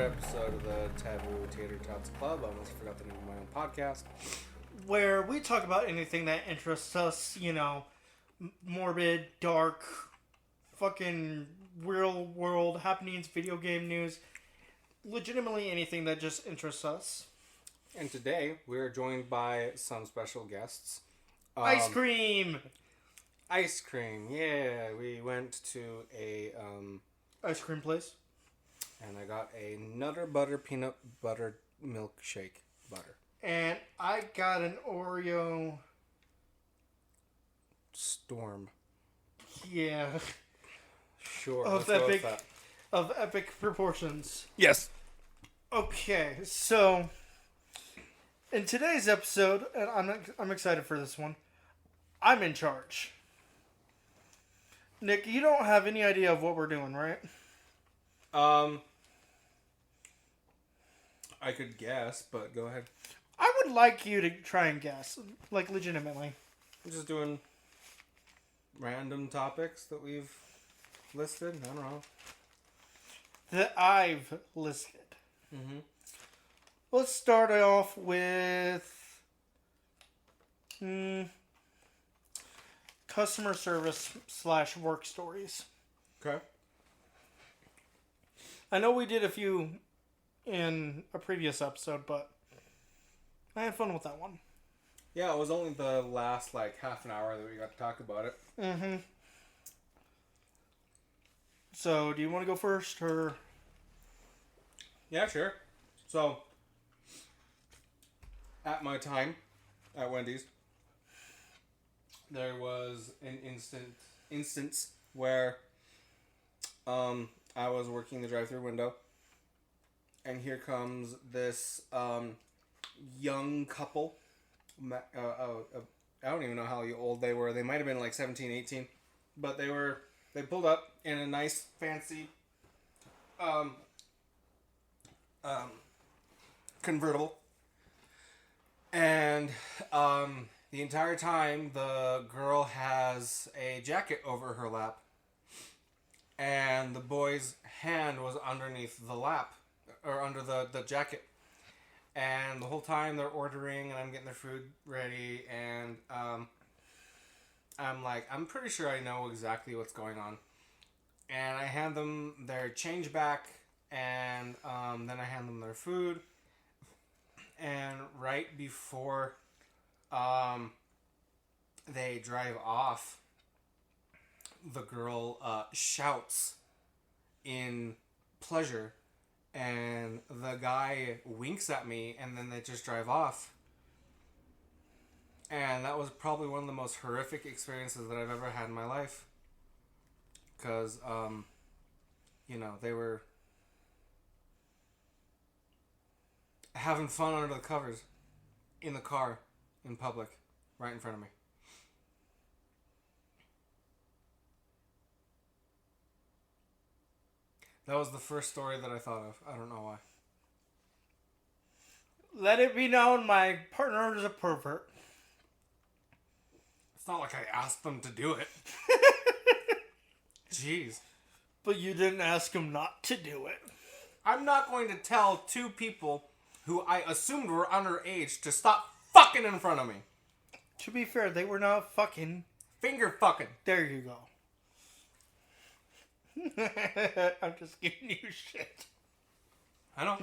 episode of the Taboo Tater Tots Club. I almost forgot the name of my own podcast. Where we talk about anything that interests us, morbid, dark, fucking real world happenings, video game news, legitimately anything that just interests us. And today, we're joined by some special guests. Ice cream! Ice cream, yeah. We went to a... ice cream place. And I got a Nutter Butter Peanut Butter Milkshake Butter. And I got an Oreo... Storm. Yeah. Sure, of let's go with that. Of epic proportions. Yes. Okay, so... in today's episode, and I'm excited for this one, I'm in charge. Nick, you don't have any idea of what we're doing, right? I could guess, but go ahead. I would like you to try and guess, like legitimately. I'm just doing random topics that we've listed. I don't know. That I've listed. Mm-hmm. Let's start off with customer service / work stories. Okay. I know we did a few in a previous episode, but I had fun with that one. Yeah, it was only the last, half an hour that we got to talk about it. Mm-hmm. So, do you want to go first, or...? Yeah, sure. So, at my time at Wendy's, there was an instance where I was working the drive-thru window, and here comes this young couple. I don't even know how old they were. They might have been 17, 18, but they pulled up in a nice, fancy convertible. And the entire time, the girl has a jacket over her lap. And the boy's hand was underneath the lap. Or under the jacket. And the whole time they're ordering and I'm getting their food ready. And I'm like, I'm pretty sure I know exactly what's going on. And I hand them their change back. And then I hand them their food. And right before they drive off, the girl shouts in pleasure, and the guy winks at me, and then they just drive off. And that was probably one of the most horrific experiences that I've ever had in my life. Because, they were having fun under the covers, in the car, in public, right in front of me. That was the first story that I thought of. I don't know why. Let it be known, my partner is a pervert. It's not like I asked them to do it. Jeez. But you didn't ask him not to do it. I'm not going to tell two people who I assumed were underage to stop fucking in front of me. To be fair, they were not fucking. Finger fucking. There you go. I'm just giving you shit. I know.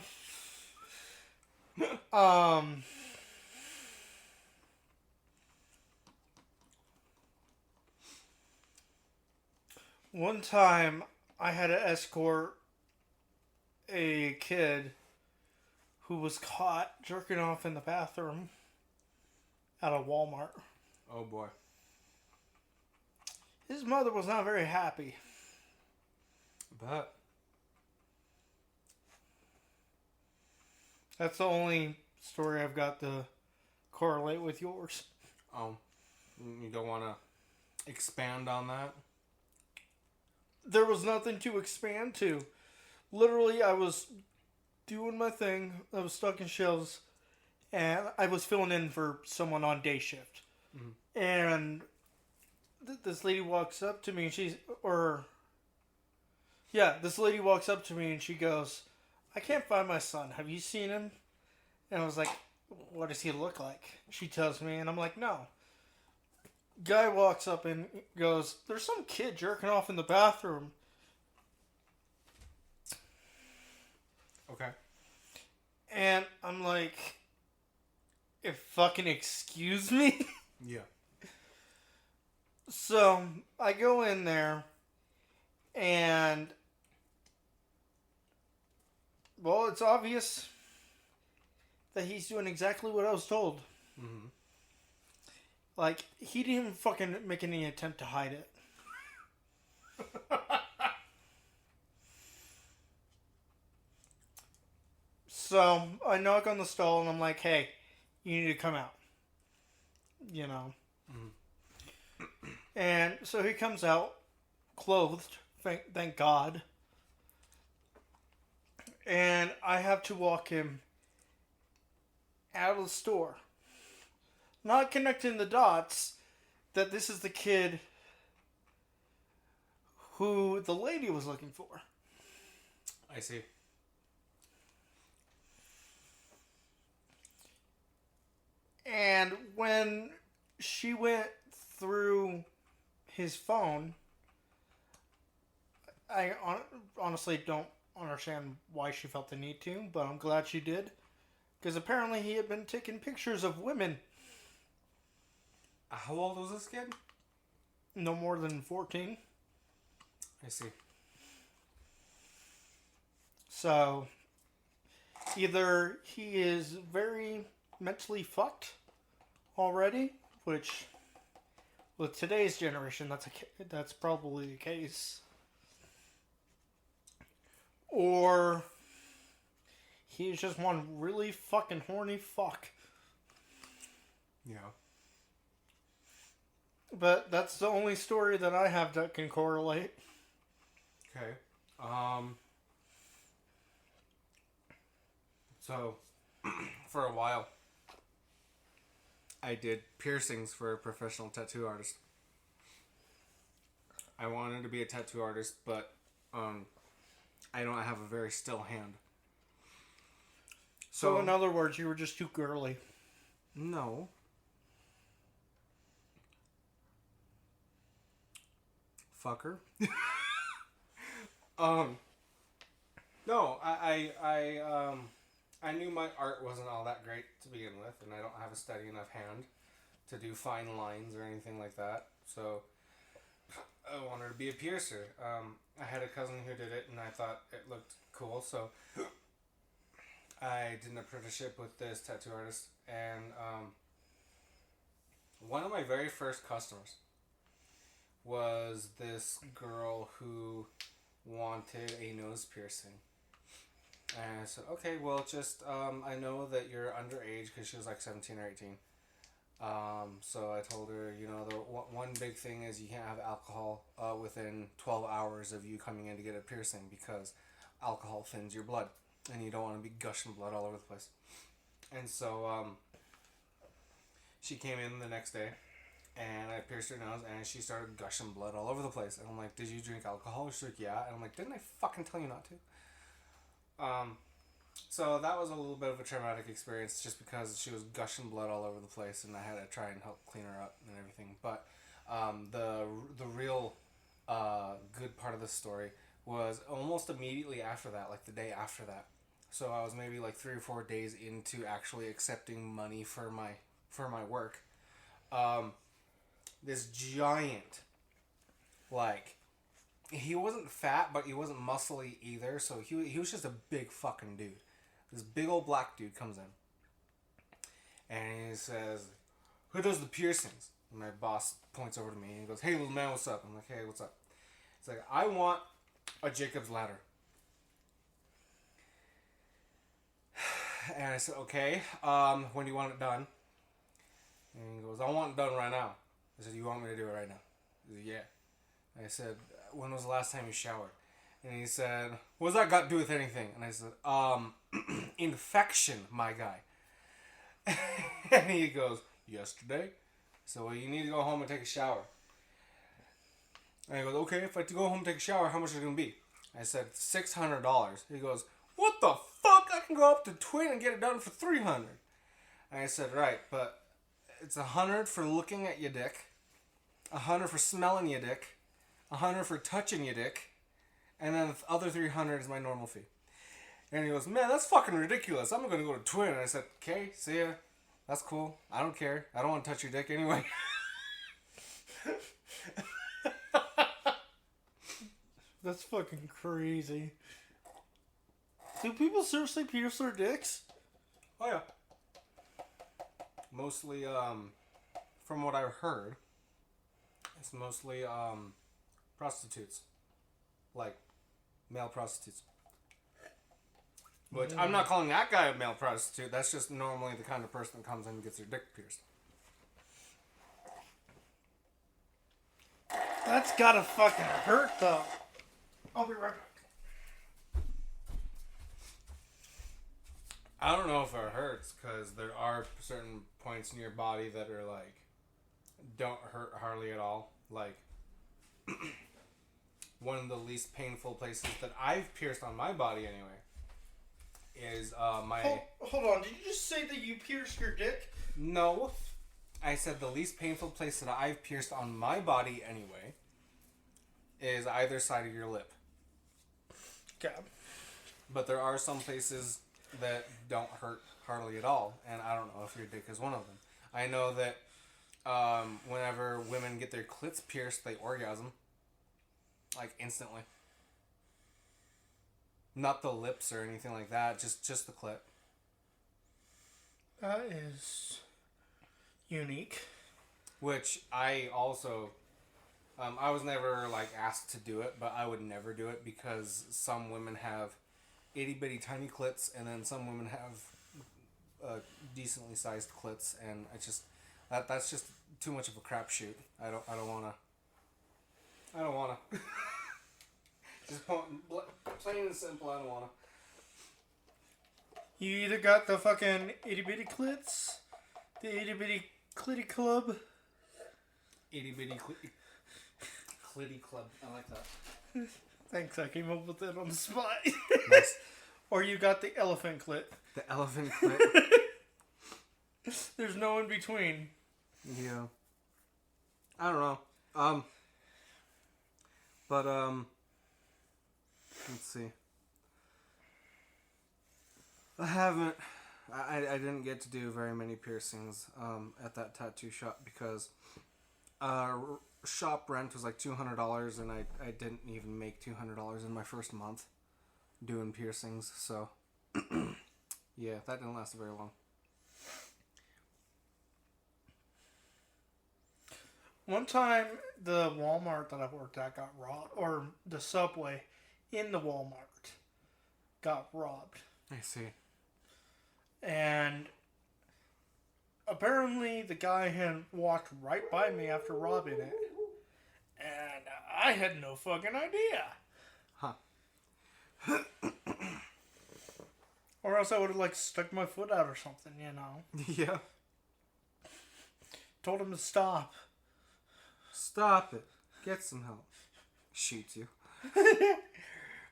One time I had to escort a kid who was caught jerking off in the bathroom at a Walmart. Oh boy. His mother was not very happy. But that's the only story I've got to correlate with yours. Oh, you don't want to expand on that? There was nothing to expand to. Literally, I was doing my thing. I was stocking shelves, and I was filling in for someone on day shift. Mm-hmm. And this lady walks up to me, and this lady walks up to me, and she goes, I can't find my son. Have you seen him? And I was like, what does he look like? She tells me, and I'm like, no. Guy walks up and goes, there's some kid jerking off in the bathroom. Okay. And I'm like, if fucking excuse me? Yeah. So I go in there and, well, it's obvious that he's doing exactly what I was told. Mm-hmm. Like, he didn't even fucking make any attempt to hide it. So I knock on the stall and I'm like, hey, you need to come out. You know. Mm-hmm. And so he comes out, clothed, thank God. And I have to walk him out of the store. Not connecting the dots that this is the kid who the lady was looking for. I see. And when she went through his phone, I honestly don't understand why she felt the need to, but I'm glad she did. Because apparently he had been taking pictures of women. How old was this kid? No more than 14. I see. So, either he is very mentally fucked already, which with today's generation, that's probably the case, or he's just one really fucking horny fuck. Yeah. But that's the only story that I have that can correlate. Okay. So, for a while, I did piercings for a professional tattoo artist. I wanted to be a tattoo artist, but I don't have a very still hand. So in other words, you were just too girly. No. Fucker. No, I knew my art wasn't all that great to begin with, and I don't have a steady enough hand to do fine lines or anything like that. So I wanted to be a piercer. I had a cousin who did it, and I thought it looked cool, so I did an apprenticeship with this tattoo artist, and one of my very first customers was this girl who wanted a nose piercing. And I said, okay, well, just, I know that you're underage, because she was like 17 or 18. So I told her, you know, the one big thing is you can't have alcohol within 12 hours of you coming in to get a piercing, because alcohol thins your blood, and you don't want to be gushing blood all over the place. And so she came in the next day, and I pierced her nose, and she started gushing blood all over the place. And I'm like, did you drink alcohol? She's like, yeah. And I'm like, didn't I fucking tell you not to? So that was a little bit of a traumatic experience, just because she was gushing blood all over the place, and I had to try and help clean her up and everything. But the real good part of the story was almost immediately after that, like the day after that. So I was maybe like 3 or 4 days into actually accepting money for my work. This giant, like, he wasn't fat, but he wasn't muscly either, so he was just a big fucking dude. This big old black dude comes in, and he says, who does the piercings? And my boss points over to me, and he goes, hey, little man, what's up? I'm like, hey, what's up? He's like, I want a Jacob's ladder. And I said, okay, when do you want it done? And he goes, I want it done right now. I said, you want me to do it right now? He said, yeah. I said, when was the last time you showered? And he said, what's that got to do with anything? And I said, infection, my guy. And he goes, yesterday? So, well, you need to go home and take a shower. And he goes, okay, if I have to go home and take a shower, how much is it going to be? I said, $600. He goes, what the fuck? I can go up to Twin and get it done for $300. And I said, right, but it's $100 for looking at your dick, $100 for smelling your dick, $100 for touching your dick, and then the other $300 is my normal fee. And he goes, man, that's fucking ridiculous. I'm gonna go to Twin. And I said, okay, see ya. That's cool. I don't care. I don't want to touch your dick anyway. That's fucking crazy. Do people seriously pierce their dicks? Oh yeah. Mostly, from what I've heard, it's mostly prostitutes, like male prostitutes. Which I'm not calling that guy a male prostitute. That's just normally the kind of person that comes in and gets their dick pierced. That's gotta fucking hurt though. I'll be right back. I don't know if it hurts, because there are certain points in your body that are like, don't hurt hardly at all. Like, one of the least painful places that I've pierced on my body anyway is my... Hold on, did you just say that you pierced your dick? No. I said the least painful place that I've pierced on my body anyway is either side of your lip. Okay. But there are some places that don't hurt hardly at all, and I don't know if your dick is one of them. I know that whenever women get their clits pierced, they orgasm. Like, instantly. Not the lips or anything like that, just the clit. That is unique. Which I also... I was never, like, asked to do it, but I would never do it because some women have itty-bitty tiny clits, and then some women have decently sized clits, and it's just... That's just too much of a crapshoot. I don't wanna... Just plain and simple, I don't wanna. You either got the fucking itty-bitty clits, the itty-bitty clitty club. Itty-bitty clitty club. I like that. Thanks, I came up with that on the spot. Nice. Or you got the elephant clit. The elephant clit. There's no in between. Yeah. I don't know. But, let's see. I didn't get to do very many piercings, at that tattoo shop because, shop rent was like $200 and I didn't even make $200 in my first month doing piercings, so, yeah, that didn't last very long. One time, the Walmart that I worked at got robbed, or the Subway in the Walmart got robbed. I see. And apparently the guy had walked right by me after robbing it. And I had no fucking idea. Huh. Or else I would have like stuck my foot out or something, you know. Yeah. Told him to stop. Stop it. Get some help. Shoots you.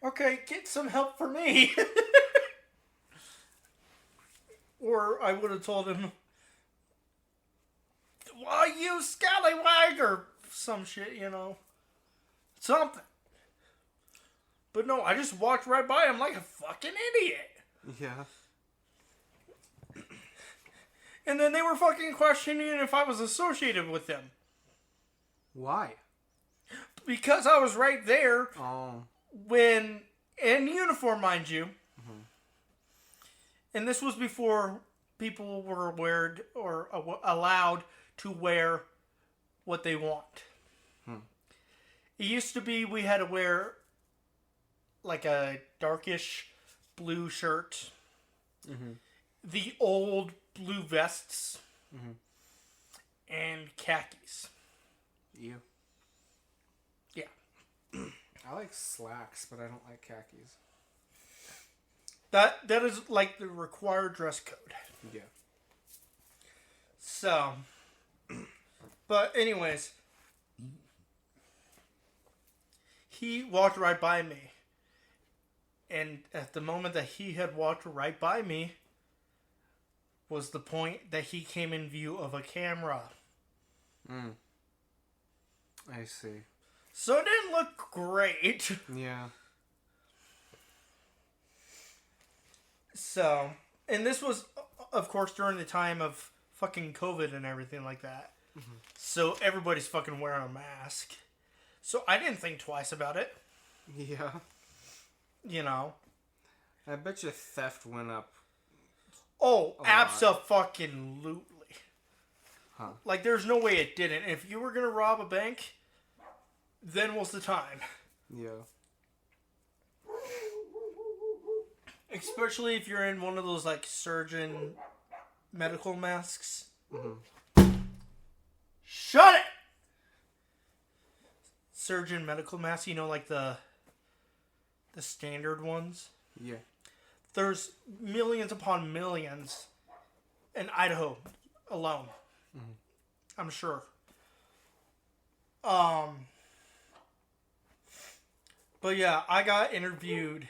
Okay, get some help for me. Or I would have told him, why you scallywag, or some shit, you know. Something. But no, I just walked right by him like a fucking idiot. Yeah. And then they were fucking questioning if I was associated with them. Why? Because I was right there Oh. when, in uniform, mind you. Mm-hmm. And this was before people were allowed to wear what they want. It used to be we had to wear like a darkish blue shirt, the old blue vests, and khakis. You. Yeah. I like slacks, but I don't like khakis. That is like the required dress code. Yeah. So, but anyways, he walked right by me. And at the moment that he had walked right by me was the point that he came in view of a camera. I see. So it didn't look great. Yeah. So, and this was, of course, during the time of fucking COVID and everything like that. Mm-hmm. So everybody's fucking wearing a mask. So I didn't think twice about it. Yeah. You know. I bet you theft went up. Oh, abso-fucking-lutely. Huh. Like, there's no way it didn't. If you were going to rob a bank, then was the time. Yeah. Especially if you're in one of those, like, surgeon medical masks. Mm-hmm. Shut it! Surgeon medical masks, you know, like the standard ones? Yeah. There's millions upon millions in Idaho alone. Mm-hmm. I'm sure. But yeah, I got interviewed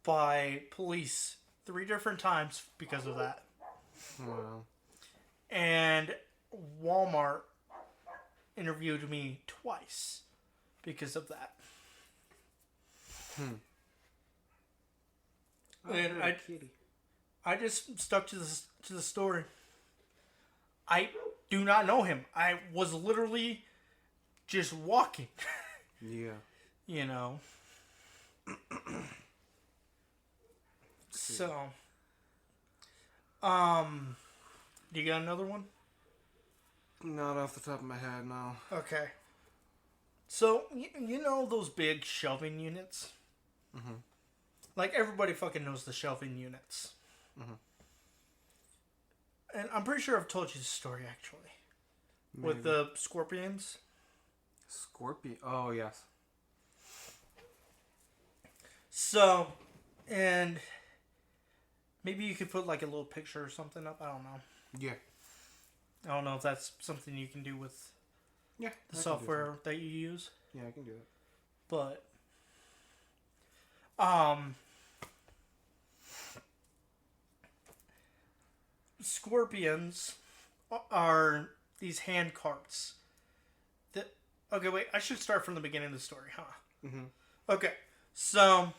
by police 3 different times because of that. Wow. And Walmart interviewed me twice because of that. And I just stuck to the story. I do not know him. I was literally just walking. Yeah. You know. So, do you got another one? Not off the top of my head, no. Okay. So, you know those big shelving units? Mm-hmm. Like, everybody fucking knows the shelving units. Mm-hmm. And I'm pretty sure I've told you this story, actually. Maybe. With the scorpions. Scorpion? Oh, yes. So, and maybe you could put, like, a little picture or something up. I don't know. Yeah. I don't know if that's something you can do with the software that you use. Yeah, I can do that. But, scorpions are these hand carts. Okay, wait, I should start from the beginning of the story, huh? Mm-hmm. Okay, so,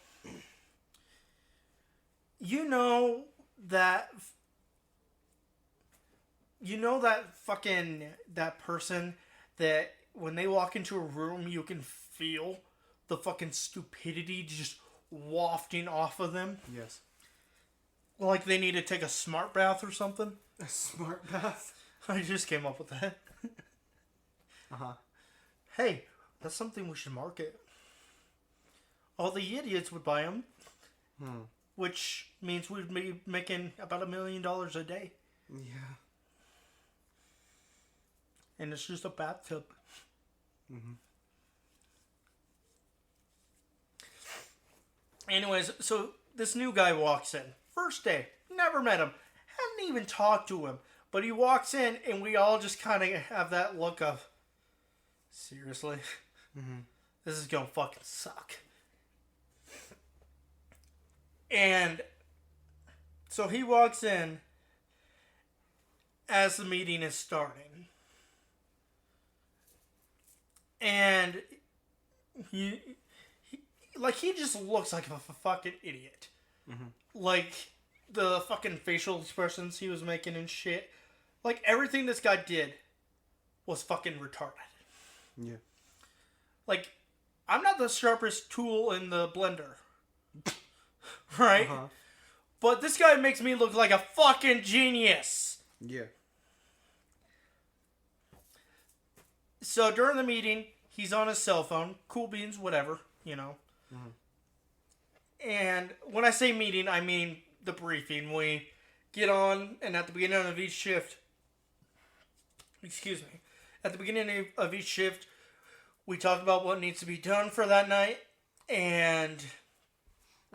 you know that that person that when they walk into a room, you can feel the fucking stupidity just wafting off of them? Yes. Like they need to take a smart bath or something? A smart bath? I just came up with that. Uh-huh. Hey, that's something we should market. All the idiots would buy them. Which means we'd be making about $1 million a day. Yeah. And it's just a bathtub. Mm-hmm. Anyways, so this new guy walks in. First day. Never met him. Hadn't even talked to him. But he walks in and we all just kind of have that look of, seriously? Mm-hmm. This is gonna fucking suck. And so he walks in as the meeting is starting. And he just looks like a fucking idiot. Mm-hmm. Like the fucking facial expressions he was making and shit. Like everything this guy did was fucking retarded. Yeah. Like, I'm not the sharpest tool in the blender. Right? Uh-huh. But this guy makes me look like a fucking genius. Yeah. So during the meeting, he's on his cell phone. Cool beans, whatever, you know. Mm-hmm. And when I say meeting, I mean the briefing. We get on, and at the beginning of each shift, at the beginning of each shift, we talk about what needs to be done for that night, and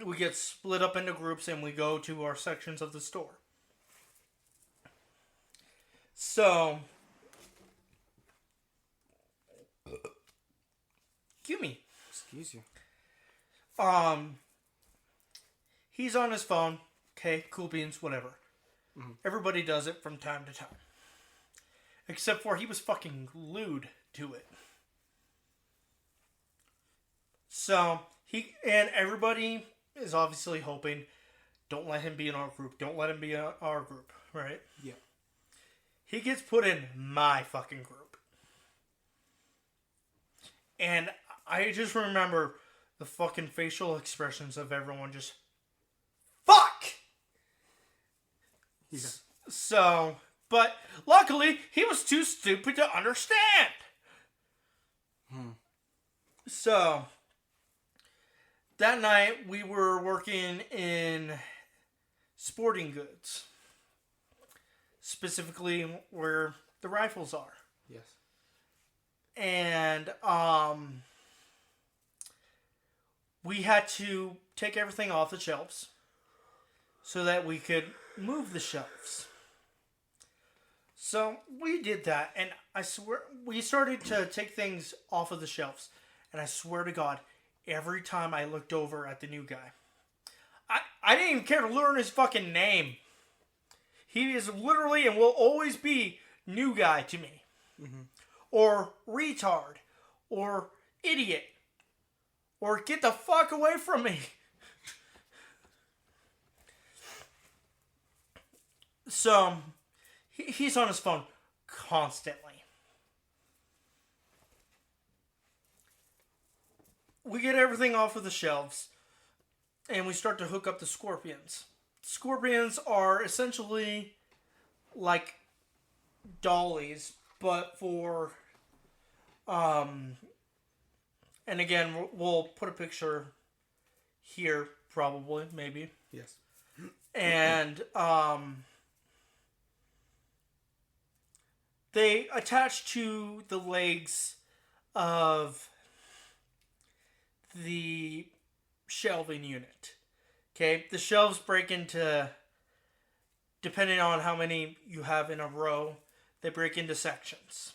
we get split up into groups, and we go to our sections of the store. So, excuse me. Excuse you. he's on his phone. Okay, cool beans, whatever. Mm-hmm. Everybody does it from time to time. Except for he was fucking glued to it. So, everybody is obviously hoping, don't let him be in our group. Don't let him be in our group, right? Yeah. He gets put in my fucking group. And I just remember the fucking facial expressions of everyone just, fuck! Yeah. So, but luckily, he was too stupid to understand. So, that night, we were working in sporting goods. Specifically, where the rifles are. Yes. And, we had to take everything off the shelves so that we could move the shelves. So we did that, and I swear we started to take things off of the shelves, and I swear to God, every time I looked over at the new guy, I didn't even care to learn his fucking name. He is literally and will always be new guy to me. Mm-hmm. Or retard. Or idiot. Or get the fuck away from me. So, he's on his phone constantly. We get everything off of the shelves. And we start to hook up the scorpions. Scorpions are essentially like dollies, but for, and again, we'll put a picture here, probably, maybe. Yes. And, they attach to the legs of the shelving unit. Okay, the shelves break into, depending on how many you have in a row, they break into sections.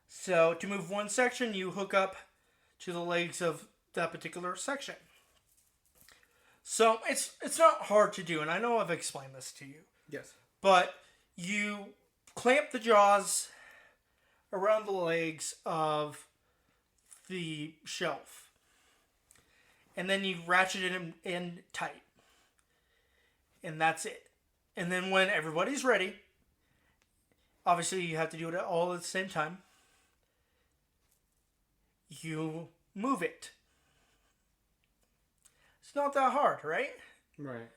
So to move one section, you hook up to the legs of that particular section. So it's not hard to do, and I know I've explained this to you. Yes. But you clamp the jaws around the legs of the shelf. And then you ratchet it in tight. And that's it. And then when everybody's ready, obviously you have to do it all at the same time, you move it. It's not that hard, right? Right.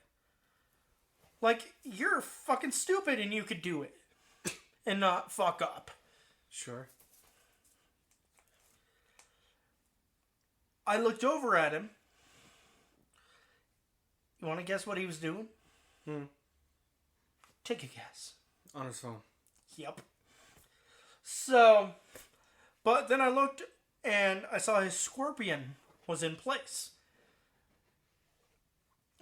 Like, you're fucking stupid and you could do it. And not fuck up. Sure. I looked over at him. You want to guess what he was doing? Take a guess. On his phone. Yep. So, but then I looked and I saw his scorpion was in place.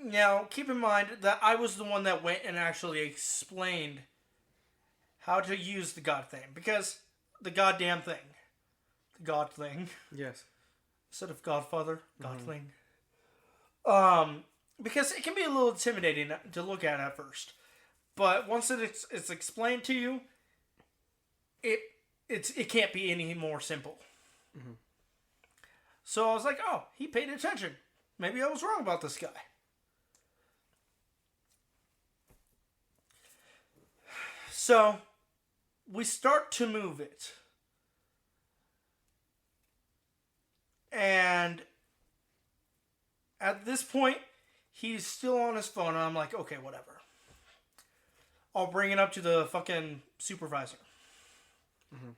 Now, keep in mind that I was the one that went and actually explained how to use the god thing. Because the goddamn thing. The god thing. Yes. Instead of Godfather, God thing. Because it can be a little intimidating to look at first. But once it's explained to you, it can't be any more simple. Mm-hmm. So I was like, oh, he paid attention. Maybe I was wrong about this guy. So we start to move it. And at this point, he's still on his phone, and I'm like, okay, whatever. I'll bring it up to the fucking supervisor. Mm-hmm.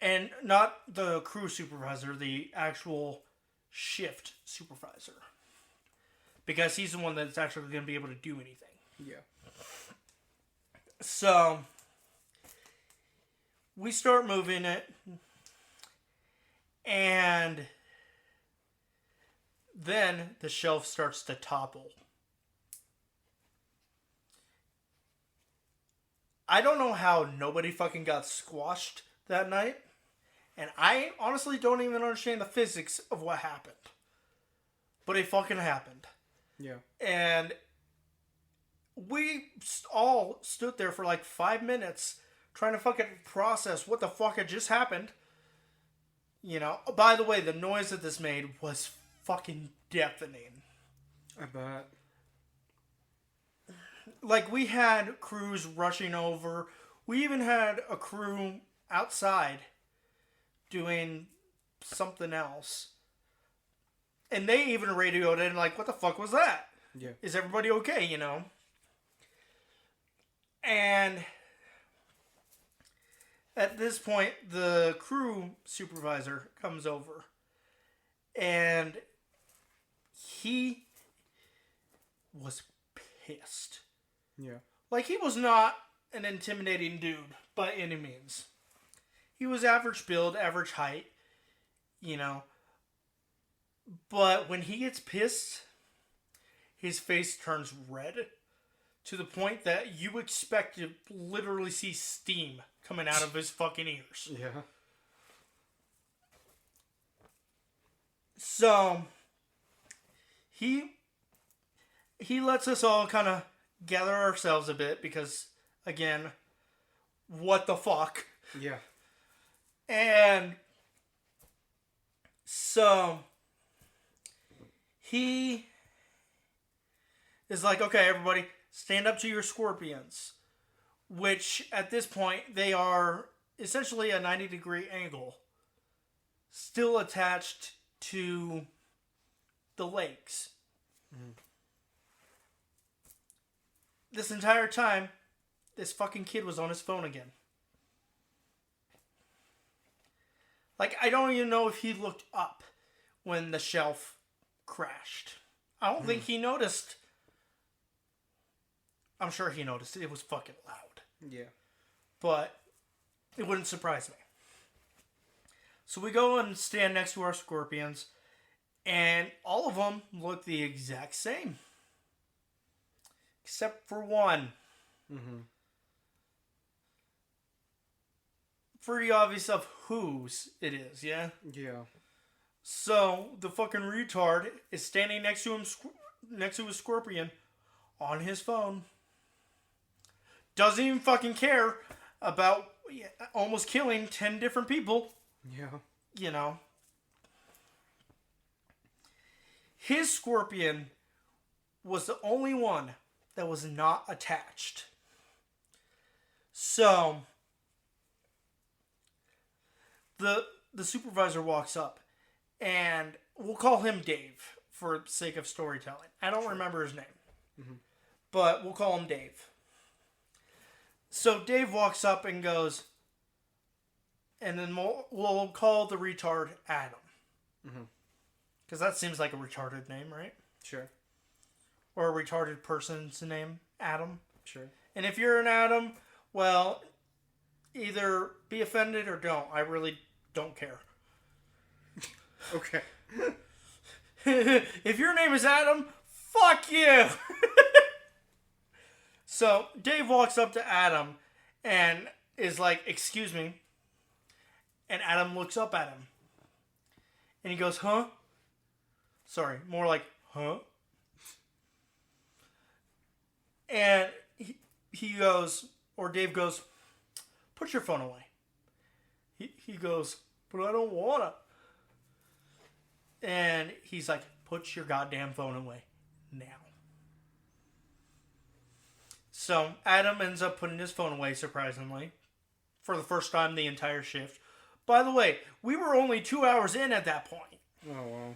And not the crew supervisor, the actual shift supervisor. Because he's the one that's actually going to be able to do anything. Yeah. So, we start moving it. And then the shelf starts to topple. I don't know how nobody fucking got squashed that night. And I honestly don't even understand the physics of what happened. But it fucking happened. Yeah. And we all stood there for like 5 minutes trying to fucking process what the fuck had just happened. You know, by the way, the noise that this made was fucking deafening. I bet. Like, we had crews rushing over. We even had a crew outside doing something else. And they even radioed in like, what the fuck was that? Yeah. Is everybody okay, you know? And at this point, the crew supervisor comes over. And he was pissed. Yeah. Like, he was not an intimidating dude by any means. He was average build, average height, you know. But when he gets pissed, his face turns red to the point that you expect to literally see steam coming out of his fucking ears. Yeah. So, he lets us all kind of gather ourselves a bit because, again, what the fuck? Yeah. And so he is like, okay, everybody, stand up to your scorpions. Which, at this point, they are essentially a 90-degree angle. Still attached to the legs. Mm-hmm. This entire time, this fucking kid was on his phone again. Like, I don't even know if he looked up when the shelf crashed. I don't think he noticed. I'm sure he noticed. It was fucking loud. Yeah. But it wouldn't surprise me. So we go and stand next to our scorpions, and all of them look the exact same. Except for one. Mm-hmm. Pretty obvious of whose it is, yeah? Yeah. So, the fucking retard is standing next to him, next to his scorpion, on his phone. Doesn't even fucking care about almost killing 10 different people. Yeah. You know. His scorpion was the only one that was not attached. So, the supervisor walks up, and we'll call him Dave for sake of storytelling. I don't remember his name, but we'll call him Dave. So Dave walks up and goes, and then we'll call the retard Adam. Because that seems like a retarded name, right? Sure. Or a retarded person's name, Adam. Sure. And if you're an Adam, well, either be offended or don't. I really don't care. Okay. If your name is Adam, fuck you! So, Dave walks up to Adam and is like, excuse me. And Adam looks up at him. And he goes, huh? Sorry, more like, huh? And he goes, or Dave goes, put your phone away. He goes, but I don't wanna. And he's like, put your goddamn phone away now. So Adam ends up putting his phone away, surprisingly, for the first time the entire shift. By the way, we were only 2 hours in at that point. Oh, wow.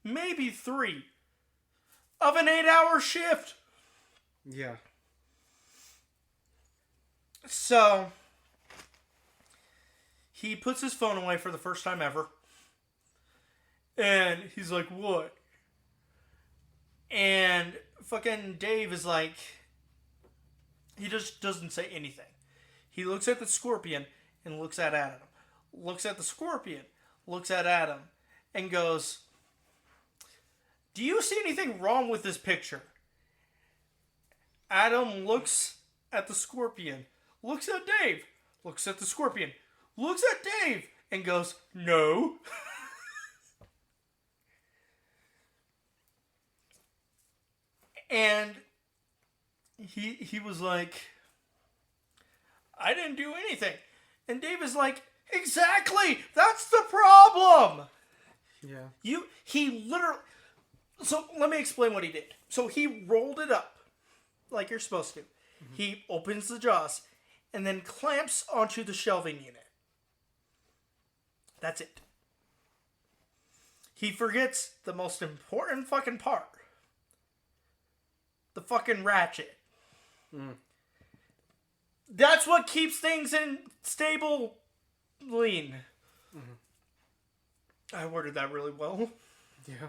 Maybe 3 of an 8-hour shift. Yeah. So he puts his phone away for the first time ever. And he's like, what? And fucking Dave is like, he just doesn't say anything. He looks at the scorpion and looks at Adam. Looks at the scorpion, looks at Adam, and goes, do you see anything wrong with this picture? Adam looks at the scorpion, looks at Dave, looks at the scorpion, looks at Dave, and goes, no. And he was like, I didn't do anything. And Dave is like, exactly! That's the problem! Yeah. He literally... So, let me explain what he did. So, he rolled it up, like you're supposed to. Mm-hmm. He opens the jaws, and then clamps onto the shelving unit. That's it. He forgets the most important fucking part. The fucking ratchet. Mm. That's what keeps things in stable lean. Mm-hmm. I worded that really well. Yeah.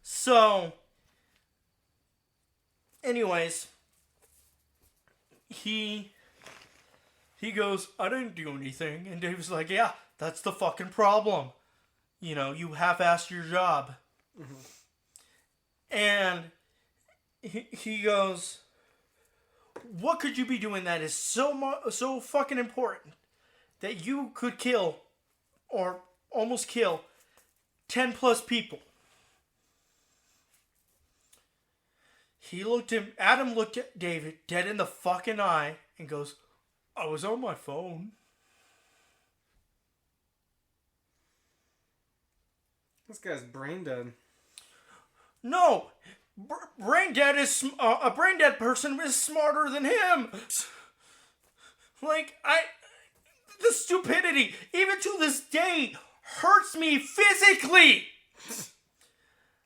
So, anyways, he goes, I didn't do anything. And Dave's like, yeah, that's the fucking problem. You know, you half-assed your job. Mm-hmm. And he goes, what could you be doing that is so fucking important that you could kill or almost kill 10 plus people? Adam looked at David dead in the fucking eye and goes, I was on my phone. This guy's brain dead. No, brain dead is a brain dead person is smarter than him. Like the stupidity, even to this day, hurts me physically.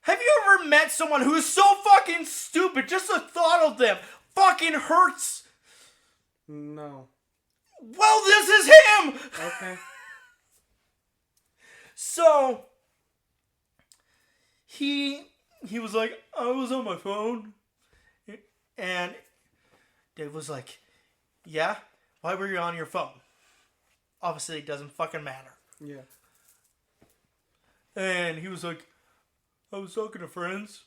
Have you ever met someone who is so fucking stupid? Just the thought of them fucking hurts. No. Well, this is him. Okay. So he was like, I was on my phone. And Dave was like, yeah? Why were you on your phone? Obviously, it doesn't fucking matter. Yeah. And he was like, I was talking to friends.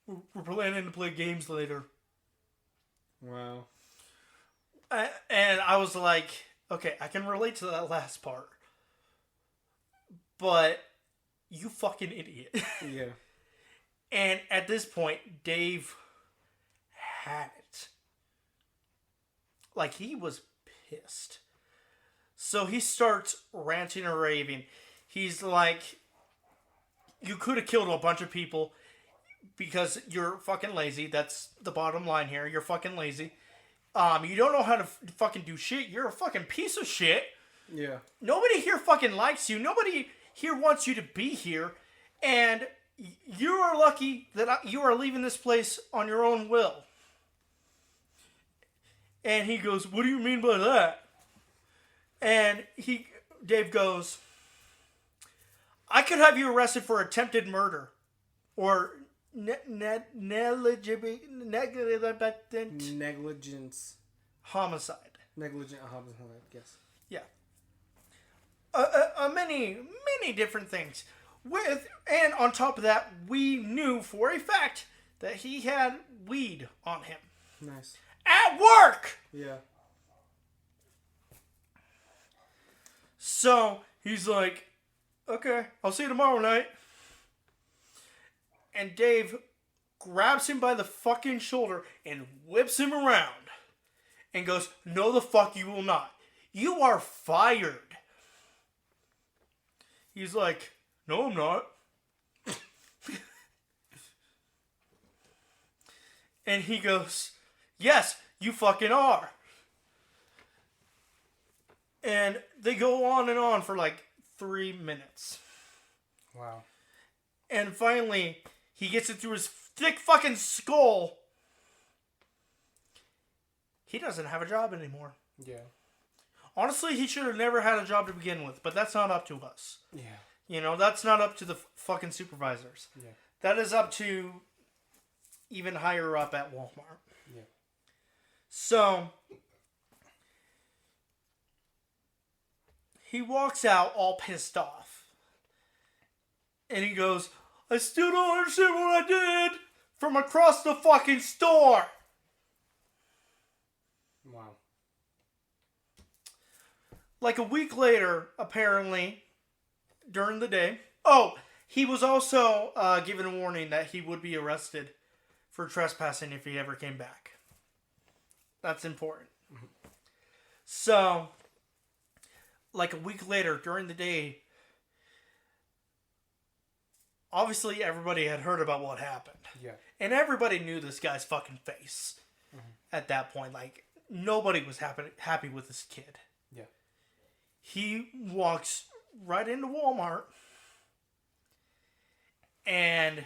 We're planning to play games later. Wow. And I was like, okay, I can relate to that last part. But you fucking idiot. Yeah. And at this point, Dave had it. Like, he was pissed. So he starts ranting and raving. He's like, you could have killed a bunch of people because you're fucking lazy. That's the bottom line here. You're fucking lazy. You don't know how to fucking do shit. You're a fucking piece of shit. Yeah. Nobody here fucking likes you. Nobody here wants you to be here. And you are lucky that you are leaving this place on your own will. And he goes, what do you mean by that? And Dave goes, I could have you arrested for attempted murder. Or negligence. Homicide. Negligent homicide, yes. Yeah. Many different things. And on top of that, we knew for a fact that he had weed on him. Nice. At work! Yeah. So, he's like, okay, I'll see you tomorrow night. And Dave grabs him by the fucking shoulder and whips him around. And goes, no the fuck you will not. You are fired. He's like, no I'm not. And he goes, yes, you fucking are. And they go on for like 3 minutes. Wow. And finally, he gets it through his thick fucking skull. He doesn't have a job anymore. Yeah. Honestly, he should have never had a job to begin with, but that's not up to us. Yeah. You know, that's not up to the fucking supervisors. Yeah. That is up to even higher up at Walmart. Yeah. So, he walks out all pissed off. And he goes, I still don't understand what I did from across the fucking store. Wow. Like a week later, apparently, during the day. Oh, He was also given a warning that he would be arrested for trespassing if he ever came back. That's important. Mm-hmm. So, like a week later, during the day, obviously everybody had heard about what happened. Yeah. And everybody knew this guy's fucking face at that point. Like, nobody was happy with this kid. Yeah. He walks right into Walmart, and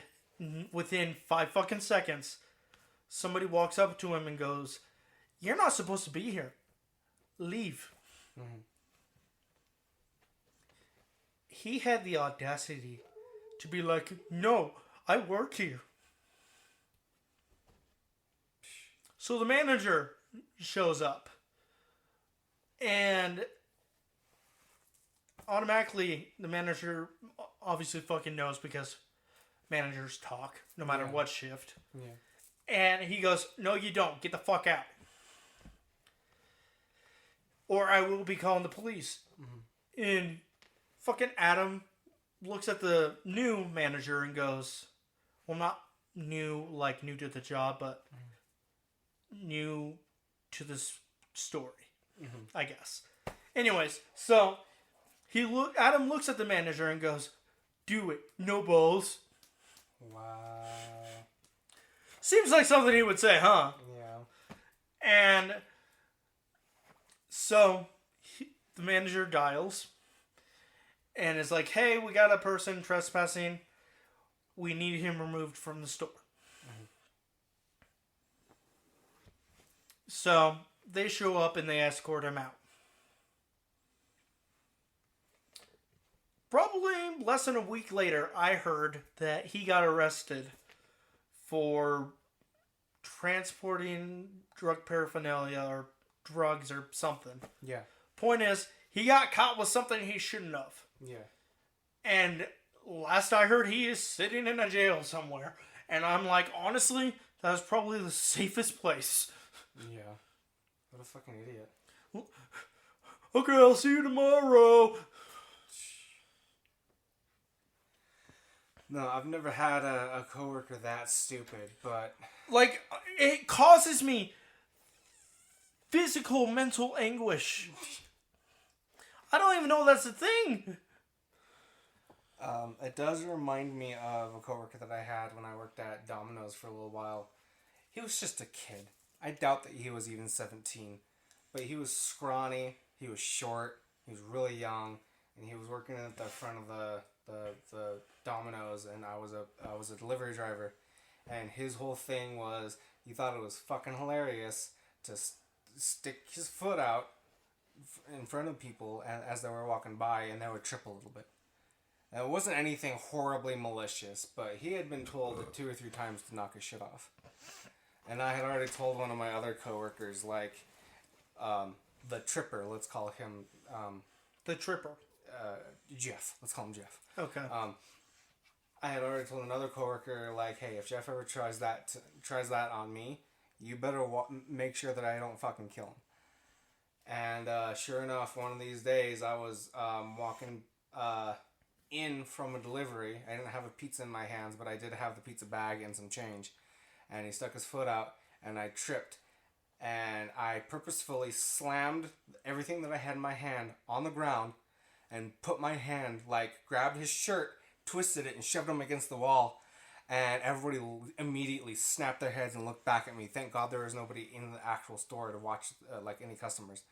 within 5 fucking seconds, somebody walks up to him and goes, "You're not supposed to be here. Leave." Mm-hmm. He had the audacity to be like, "No, I work here." So the manager shows up, and automatically the manager obviously fucking knows, because managers talk no matter what shift. Yeah. And he goes, "No, you don't. Get the fuck out, or I will be calling the police." Mm-hmm. And fucking Adam looks at the new manager and goes, well, not new like new to the job, but new to this story, I guess. Anyways, so Adam looks at the manager and goes, "Do it. No balls." Wow. Seems like something he would say, huh? Yeah. And so the manager dials and is like, "Hey, we got a person trespassing. We need him removed from the store." Mm-hmm. So they show up and they escort him out. Probably less than a week later, I heard that he got arrested for transporting drug paraphernalia or drugs or something. Yeah. Point is, he got caught with something he shouldn't have. Yeah. And last I heard, he is sitting in a jail somewhere. And I'm like, honestly, that was probably the safest place. Yeah. What a fucking idiot. Okay, I'll see you tomorrow. No, I've never had a coworker that stupid, but... Like, it causes me physical, mental anguish. I don't even know that's a thing. It does remind me of a coworker that I had when I worked at Domino's for a little while. He was just a kid. I doubt that he was even 17. But he was scrawny, he was short, he was really young, and he was working at the front of the Domino's, and I was a delivery driver. And his whole thing was, he thought it was fucking hilarious to stick his foot out in front of people as they were walking by, and they would trip a little bit. Now, it wasn't anything horribly malicious, but he had been told 2 or 3 times to knock his shit off. And I had already told one of my other coworkers, like, the tripper, let's call him... the tripper? Jeff. Let's call him Jeff. Okay. I had already told another coworker, like, hey, if Jeff ever tries that on me, you better make sure that I don't fucking kill him. And sure enough, one of these days, I was walking in from a delivery. I didn't have a pizza in my hands, but I did have the pizza bag and some change. And he stuck his foot out, and I tripped. And I purposefully slammed everything that I had in my hand on the ground and put my hand, like, grabbed his shirt, twisted it, and shoved him against the wall. And everybody immediately snapped their heads and looked back at me. Thank God there was nobody in the actual store to watch, like, any customers.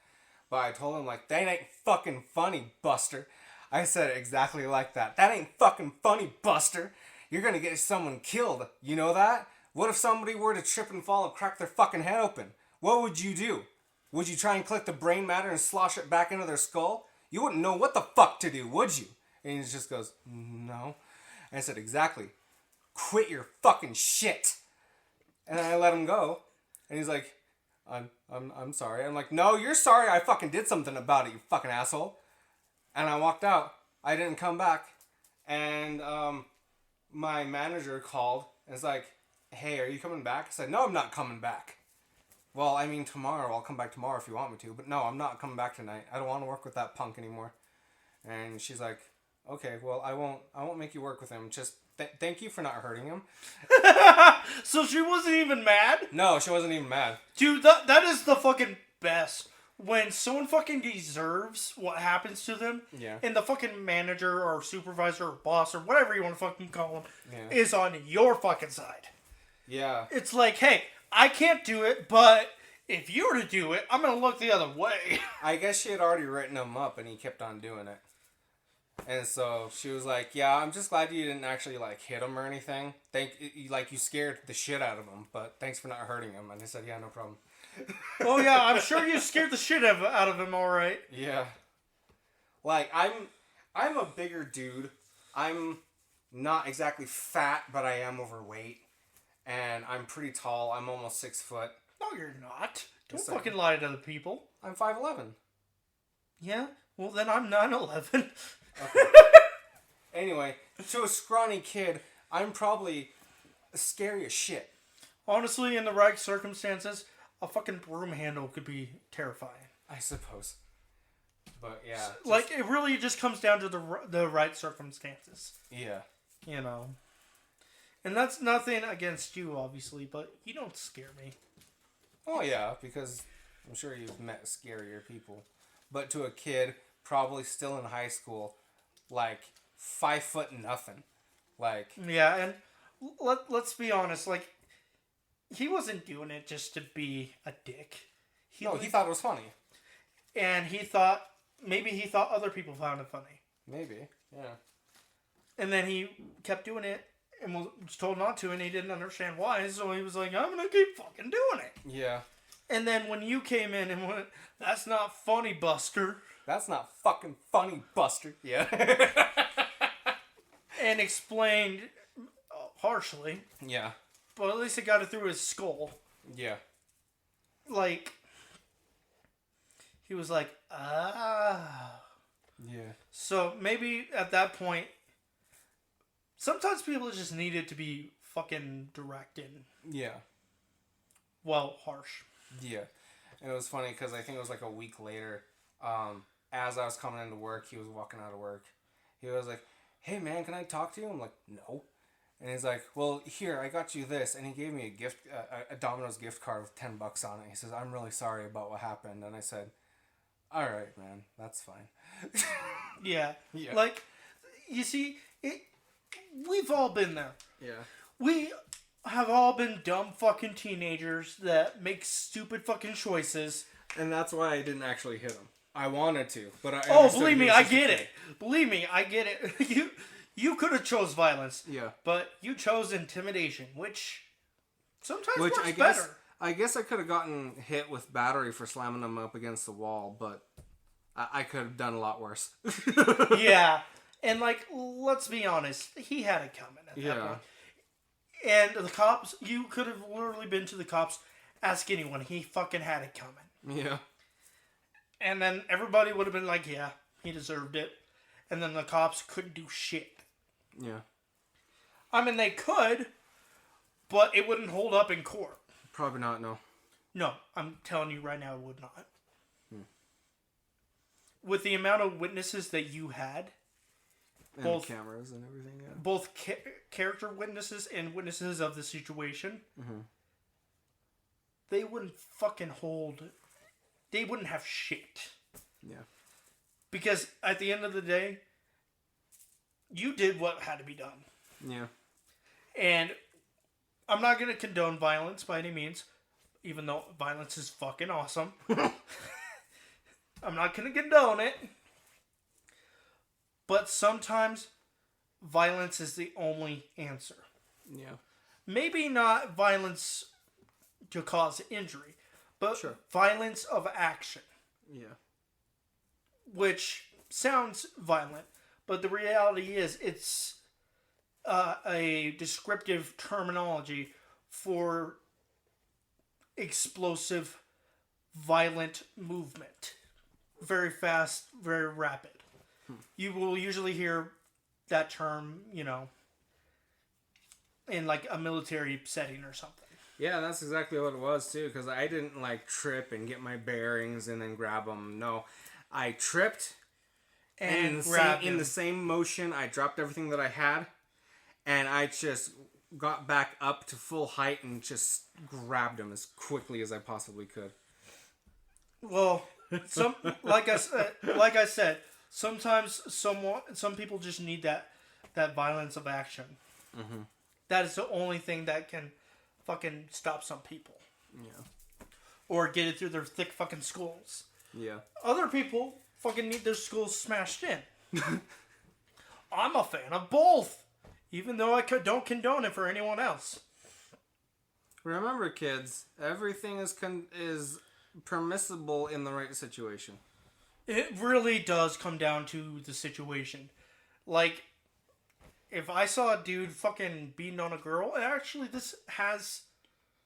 But I told him, like, that ain't fucking funny, Buster. I said it exactly like that. That ain't fucking funny, Buster. You're gonna get someone killed. You know that? What if somebody were to trip and fall and crack their fucking head open? What would you do? Would you try and collect the brain matter and slosh it back into their skull? You wouldn't know what the fuck to do, would you? And he just goes, no. And I said, exactly. Quit your fucking shit. And I let him go. And he's like, I'm sorry. I'm like, no, you're sorry. I fucking did something about it, you fucking asshole. And I walked out. I didn't come back. And my manager called and was like, hey, are you coming back? I said, no, I'm not coming back. Well, I mean, tomorrow. I'll come back tomorrow if you want me to. But no, I'm not coming back tonight. I don't want to work with that punk anymore. And she's like, Okay, well, I won't make you work with him. Just thank you for not hurting him. So she wasn't even mad? No, she wasn't even mad. Dude, that is the fucking best. When someone fucking deserves what happens to them, Yeah. and the fucking manager or supervisor or boss or whatever you want to fucking call them Yeah. is on your fucking side. Yeah. It's like, hey, I can't do it, but if you were to do it, I'm going to look the other way. I guess she had already written him up, and he kept on doing it. And so she was like, "Yeah, I'm just glad you didn't actually like hit him or anything. You scared the shit out of him, but thanks for not hurting him." And I said, "Yeah, no problem." Oh yeah, I'm sure you scared the shit out of him, all right. Yeah. Like I'm a bigger dude. I'm not exactly fat, but I am overweight, and I'm pretty tall. I'm almost 6 foot. No, you're not. Don't Yes, I fucking am. lie to the people. I'm 5'11". Yeah? Well, then I'm 9'11". Okay. Anyway, to a scrawny kid, I'm probably scary as shit. Honestly, in the right circumstances, a fucking broom handle could be terrifying. I suppose. But yeah. Like, it really just comes down to the right circumstances. Yeah. You know. And that's nothing against you, obviously, but you don't scare me. Oh yeah, because I'm sure you've met scarier people. But to a kid, probably still in high school, like 5 foot nothing. Like, Yeah, and let's be honest, like, he wasn't doing it just to be a dick. he thought it was funny. And he thought other people found it funny. Maybe, yeah. And then he kept doing it and was told not to, and he didn't understand why, so he was like, I'm gonna keep fucking doing it. Yeah. And then when you came in and went, that's not funny, Buster, That's not fucking funny, Buster. Yeah. and explained harshly, Yeah. but at least it got it through his skull. Yeah. Like, he was like, ah. Yeah. So maybe at that point, sometimes people just needed to be fucking direct and, Yeah. well, harsh. Yeah. And it was funny because I think it was like a week later, as I was coming into work, he was walking out of work. He was like, "Hey man, can I talk to you?" I'm like, "No." And he's like, "Well, here, I got you this." And he gave me a Domino's gift card with $10 on it. He says, "I'm really sorry about what happened." And I said, "All right, man, that's fine." Yeah. Yeah. Like, you see, we've all been there. Yeah. We have all been dumb fucking teenagers that make stupid fucking choices. And that's why I didn't actually hit him. I wanted to, but I Oh, understood believe he me, was I just a get kid. it. Believe me, I get it. You could have chose violence. Yeah. But you chose intimidation, which sometimes Which works I guess better. I guess I could have gotten hit with battery for slamming him up against the wall, but I could have done a lot worse. Yeah. And, like, let's be honest, he had it coming at that point. And the cops, you could have literally been to the cops, ask anyone, he fucking had it coming. Yeah. And then everybody would have been like, yeah, he deserved it. And then the cops couldn't do shit. Yeah. I mean, they could, but it wouldn't hold up in court. Probably not, no. No, I'm telling you right now, it would not. With the amount of witnesses that you had, And both cameras and everything, yeah. both character witnesses and witnesses of the situation, they wouldn't fucking hold. They wouldn't have shit. Yeah. Because at the end of the day, you did what had to be done. Yeah. And I'm not going to condone violence by any means, even though violence is fucking awesome. I'm not going to condone it. But sometimes violence is the only answer. Yeah. Maybe not violence to cause injury, but Sure. violence of action, Yeah. which sounds violent, but the reality is it's a descriptive terminology for explosive, violent movement. Very fast, very rapid. You will usually hear that term, in like a military setting or something. Yeah, that's exactly what it was, too, because I didn't, like, trip and get my bearings and then grab them. No, I tripped, and in the same motion, I dropped everything that I had, and I just got back up to full height and just grabbed him as quickly as I possibly could. Well, like I said, sometimes some people just need that violence of action. Mm-hmm. That is the only thing that can fucking stop some people. Yeah. Or get it through their thick fucking skulls. Yeah. Other people fucking need their skulls smashed in. I'm a fan of both, even though I don't condone it for anyone else. Remember, kids, everything is permissible in the right situation. It really does come down to the situation. Like, if I saw a dude fucking beating on a girl, and actually this has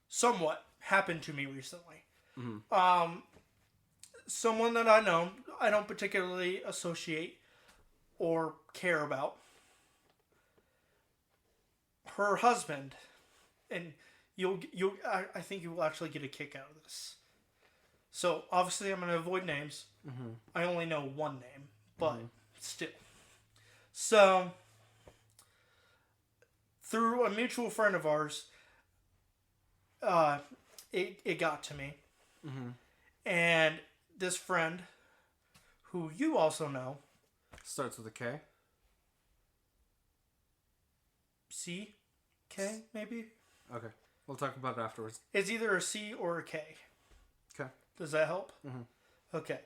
somewhat happened to me recently. Mm-hmm. Someone that I know, I don't particularly associate or care about. Her husband, and I think you will actually get a kick out of this. So, obviously I'm going to avoid names. Mm-hmm. I only know one name, but still. So, through a mutual friend of ours, it got to me. Mm-hmm. And this friend, who you also know. Starts with a K? C? K, maybe? Okay. We'll talk about it afterwards. It's either a C or a K. Okay. Does that help? Mm-hmm. Okay.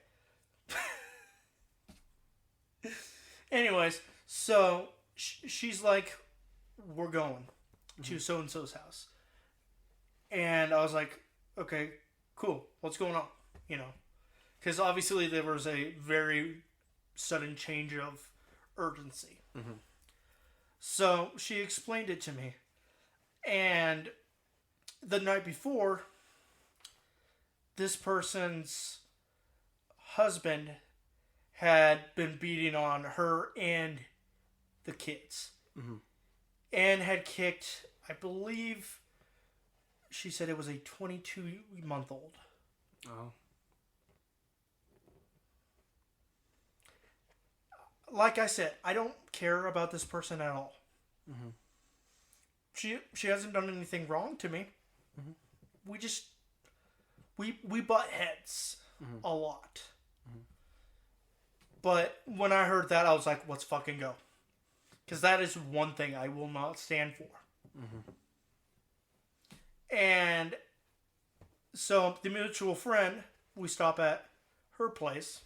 Anyways, so she's like, we're going to so-and-so's house. And I was like, okay, cool. What's going on? You know, because obviously there was a very sudden change of urgency. Mm-hmm. So she explained it to me. And the night before, this person's husband had been beating on her and the kids. Mm-hmm. And had kicked, I believe, she said it was a 22-month-old. Oh. Like I said, I don't care about this person at all. Mm-hmm. She hasn't done anything wrong to me. Mm-hmm. We butt heads a lot. Mm-hmm. But when I heard that, I was like, let's fucking go. Because that is one thing I will not stand for. Mm-hmm. And so the mutual friend, we stop at her place.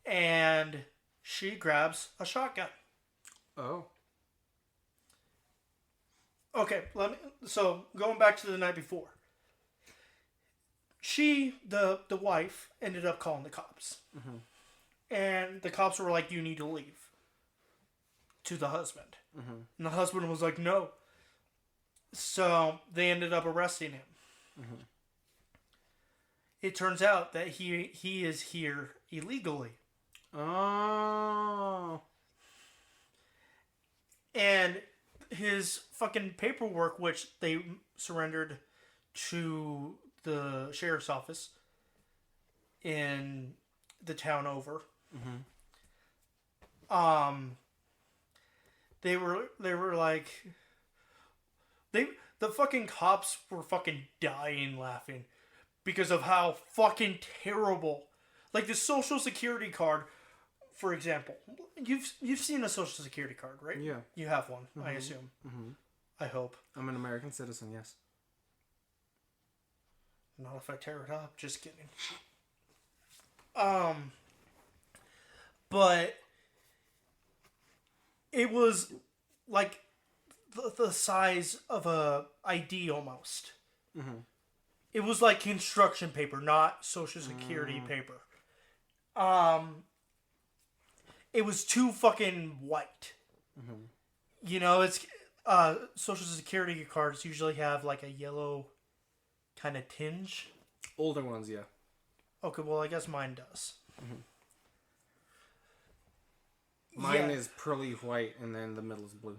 And she grabs a shotgun. Oh. Okay, so going back to the night before. She, the wife, ended up calling the cops. Mm-hmm. And the cops were like, you need to leave. To the husband. Mm-hmm. And the husband was like, no. So they ended up arresting him. Mm-hmm. It turns out that he is here illegally. Oh. And his fucking paperwork, which they surrendered to the sheriff's office in the town over. Mm-hmm. They were like, the fucking cops were fucking dying laughing because of how fucking terrible, like the social security card, for example. You've seen a social security card, right? Yeah. You have one, mm-hmm. I assume. Mm-hmm. I hope. I'm an American citizen, yes. Not if I tear it up. Just kidding. But it was like the size of a ID almost. Mm-hmm. It was like construction paper, not social security paper. It was too fucking white. Mm-hmm. You know, it's social security cards usually have like a yellow kind of tinge. Older ones, yeah. Okay, well, I guess mine does. Mm-hmm. Mine is pearly white, and then the middle is blue.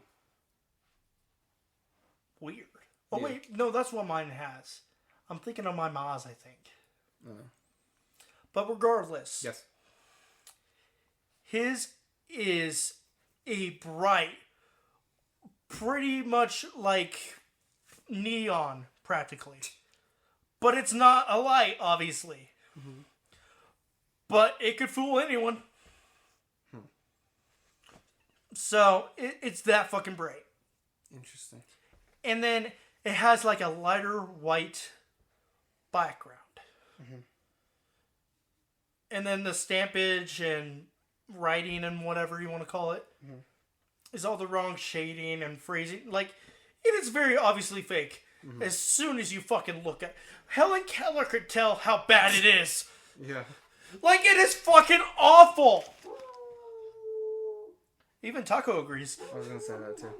Weird. Oh, yeah. Wait. No, that's what mine has. I'm thinking of my Ma's, I think. But regardless. Yes. His is a bright, pretty much like neon, practically. But it's not a light, obviously. Mm-hmm. But it could fool anyone. So, it's that fucking bright. Interesting. And then it has like a lighter white background. Mm-hmm. And then the stampage and writing and whatever you want to call it is all the wrong shading and phrasing. Like, it is very obviously fake. Mm-hmm. As soon as you fucking look at it. Helen Keller could tell how bad it is. Yeah. Like, it is fucking awful. Even Taco agrees. I was going to say that too.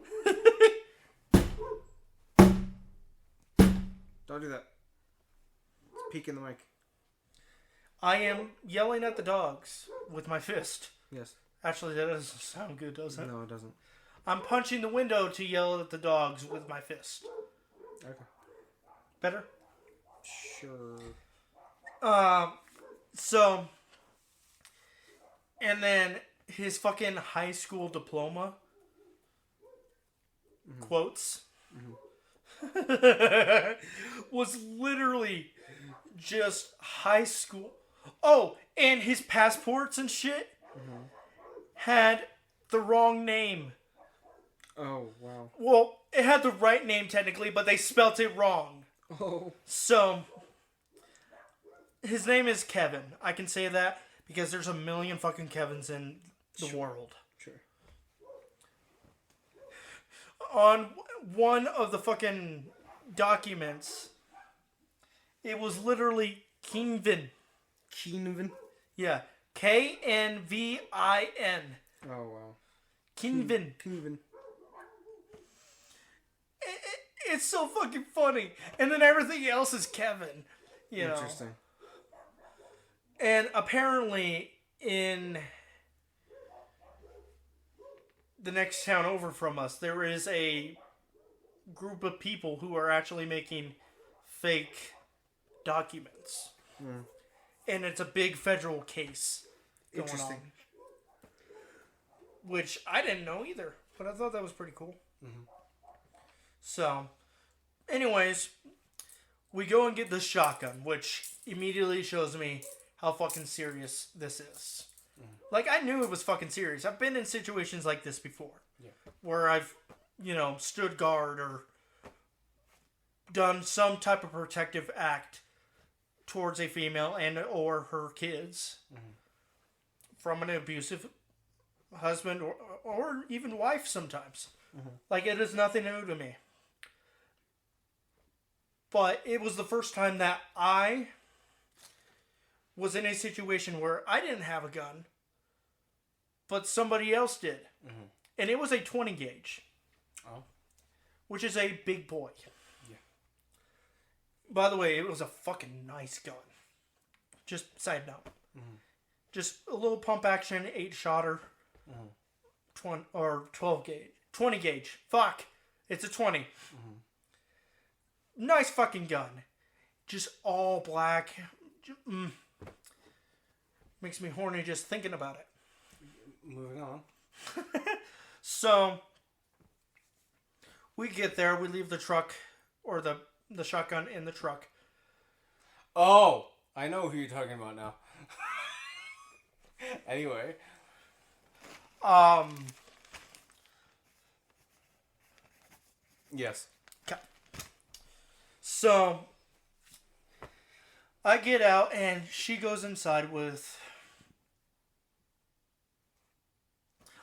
Don't do that. It's peeking the mic. I am yelling at the dogs with my fist. Yes. Actually, that doesn't sound good, does it? No, it doesn't. I'm punching the window to yell at the dogs with my fist. Okay. Better? Sure. So, and then his fucking high school diploma quotes was literally just high school. Oh, and his passports and shit had the wrong name. Oh, wow. Well, it had the right name technically, but they spelt it wrong. Oh. So, his name is Kevin. I can say that because there's a million fucking Kevins in the world. Sure. On one of the fucking documents, it was literally Keenvin. Keenvin? Yeah. Knvin. Oh, wow. Keenvin. Keenvin. It's so fucking funny. And then everything else is Kevin. You know. Interesting. And apparently in the next town over from us, there is a group of people who are actually making fake documents. And it's a big federal case going on. Which I didn't know either. But I thought that was pretty cool. Mm-hmm. So, anyways, we go and get the shotgun, which immediately shows me how fucking serious this is. Like, I knew it was fucking serious. I've been in situations like this before. Yeah. Where I've, stood guard or done some type of protective act towards a female and or her kids from an abusive husband or even wife sometimes. Like, it is nothing new to me. But it was the first time that I was in a situation where I didn't have a gun, but somebody else did. And it was a 20 gauge. Oh. Which is a big boy. Yeah. By the way, it was a fucking nice gun. Just side note. Just a little pump action, 8-shotter. 12 gauge. 20 gauge. Fuck. It's a 20. Nice fucking gun. Just all black. Makes me horny just thinking about it. Moving on. So, we get there. We leave the truck, or the shotgun in the truck. Oh! I know who you're talking about now. Anyway. Yes. Okay. So, I get out and she goes inside with...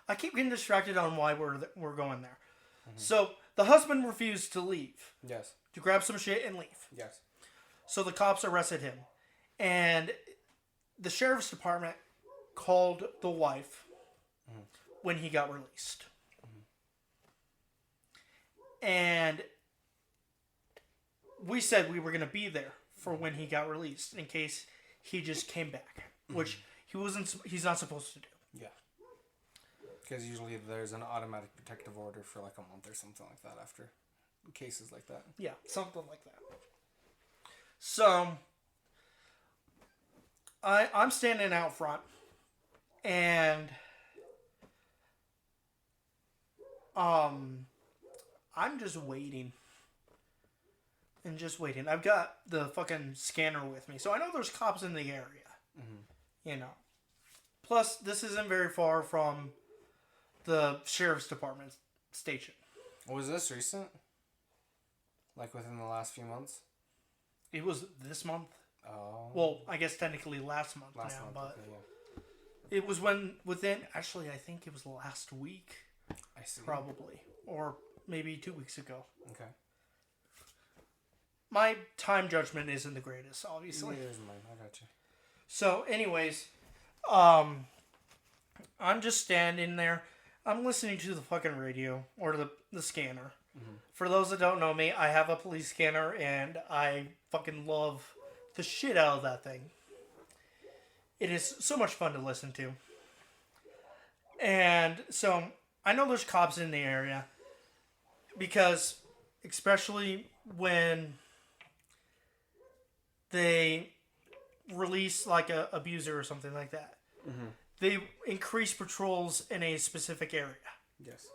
I keep getting distracted on why we're going there. So, the husband refused to leave. Yes. To grab some shit and leave. Yes. So, the cops arrested him. And the sheriff's department called the wife when he got released. And we said we were going to be there for when he got released in case he just came back, which he's not supposed to do. Yeah. Because usually there's an automatic protective order for like a month or something like that after cases like that. Yeah, something like that. So, I'm standing out front, and I'm just waiting. And just waiting. I've got the fucking scanner with me. So I know there's cops in the area. Mm-hmm. You know. Plus, this isn't very far from the sheriff's department station. Was this recent? Like within the last few months? It was this month. Oh. Well, I guess technically last month but okay, yeah. It was actually, I think it was last week. I see. Probably. Or maybe 2 weeks ago. Okay. My time judgment isn't the greatest, obviously. Neither is mine. I got you. So, anyways, I'm just standing there. I'm listening to the fucking radio, or the scanner. Mm-hmm. For those that don't know me, I have a police scanner, and I fucking love the shit out of that thing. It is so much fun to listen to. And so, I know there's cops in the area, because, especially when they release like a abuser or something like that, mm-hmm. they increase patrols in a specific area. Yes.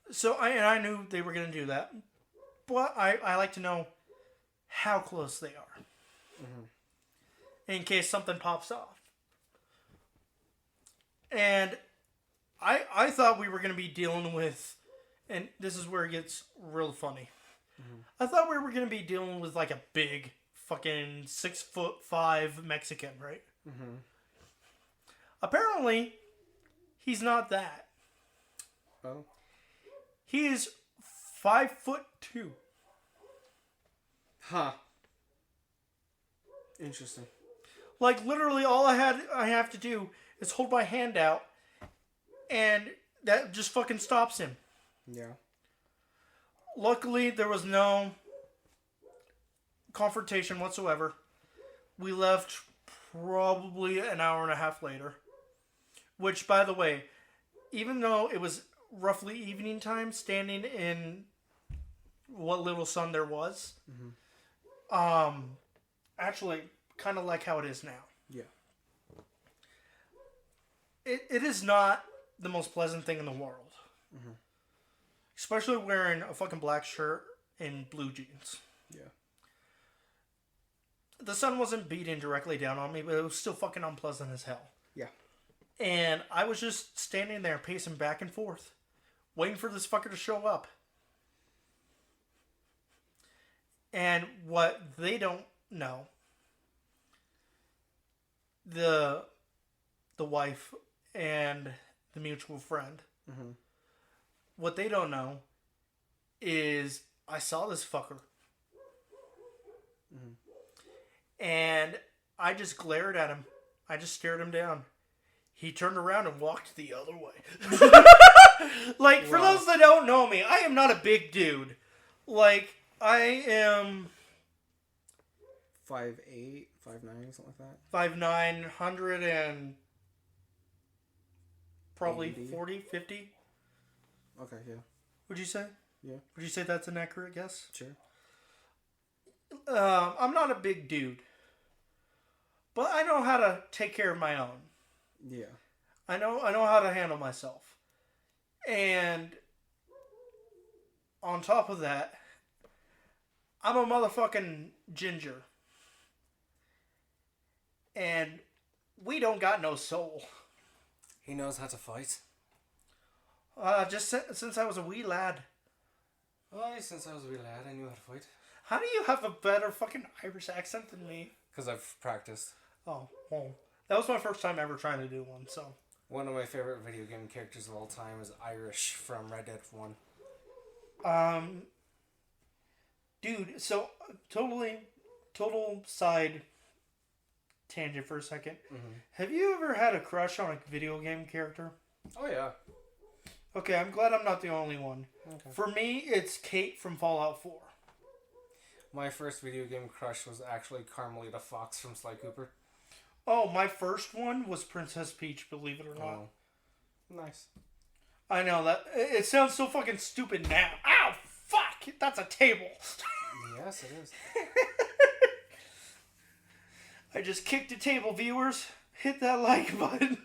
So I knew they were going to do that, but I like to know how close they are, mm-hmm. in case something pops off. And I thought we were going to be dealing with, and this is where it gets real funny. Mm-hmm. I thought we were going to be dealing with like a big fucking 6'5" Mexican, right? Mm-hmm. Apparently, he's not that. Oh. He is 5'2". Huh. Interesting. Like literally, all I have to do is hold my hand out, and that just fucking stops him. Yeah. Luckily, there was no confrontation whatsoever. We left probably an hour and a half later. Which, by the way, even though it was roughly evening time, standing in what little sun there was, mm-hmm. Actually, kind of like how it is now. Yeah. It is not the most pleasant thing in the world. Mm-hmm. Especially wearing a fucking black shirt and blue jeans. Yeah. The sun wasn't beating directly down on me, but it was still fucking unpleasant as hell. Yeah. And I was just standing there pacing back and forth, waiting for this fucker to show up. And what they don't know, the wife and the mutual friend, mm-hmm. what they don't know is I saw this fucker. Mm-hmm. And I just glared at him. I just stared him down. He turned around and walked the other way. Like, for those that don't know me, I am not a big dude. Like, I am 5'8", 5'9", something like that. 5'9", 100 and probably 80. 40, 50. Okay, yeah. Would you say? Yeah. Would you say that's an accurate guess? Sure. I'm not a big dude. But I know how to take care of my own. Yeah. I know how to handle myself. And on top of that, I'm a motherfucking ginger. And we don't got no soul. He knows how to fight. Just since I was a wee lad. Well, since I was a wee lad, I knew how to fight. How do you have a better fucking Irish accent than me? Because I've practiced. Oh, well, that was my first time ever trying to do one, so. One of my favorite video game characters of all time is Irish from Red Dead 1. Dude, so total side tangent for a second. Mm-hmm. Have you ever had a crush on a video game character? Oh, yeah. Okay, I'm glad I'm not the only one. Okay. For me, it's Kate from Fallout 4. My first video game crush was actually Carmelita Fox from Sly Cooper. Oh, my first one was Princess Peach, believe it or not. Oh. Nice. I know, that it sounds so fucking stupid now. Ow, fuck! That's a table. Yes, it is. I just kicked a table, viewers. Hit that like button.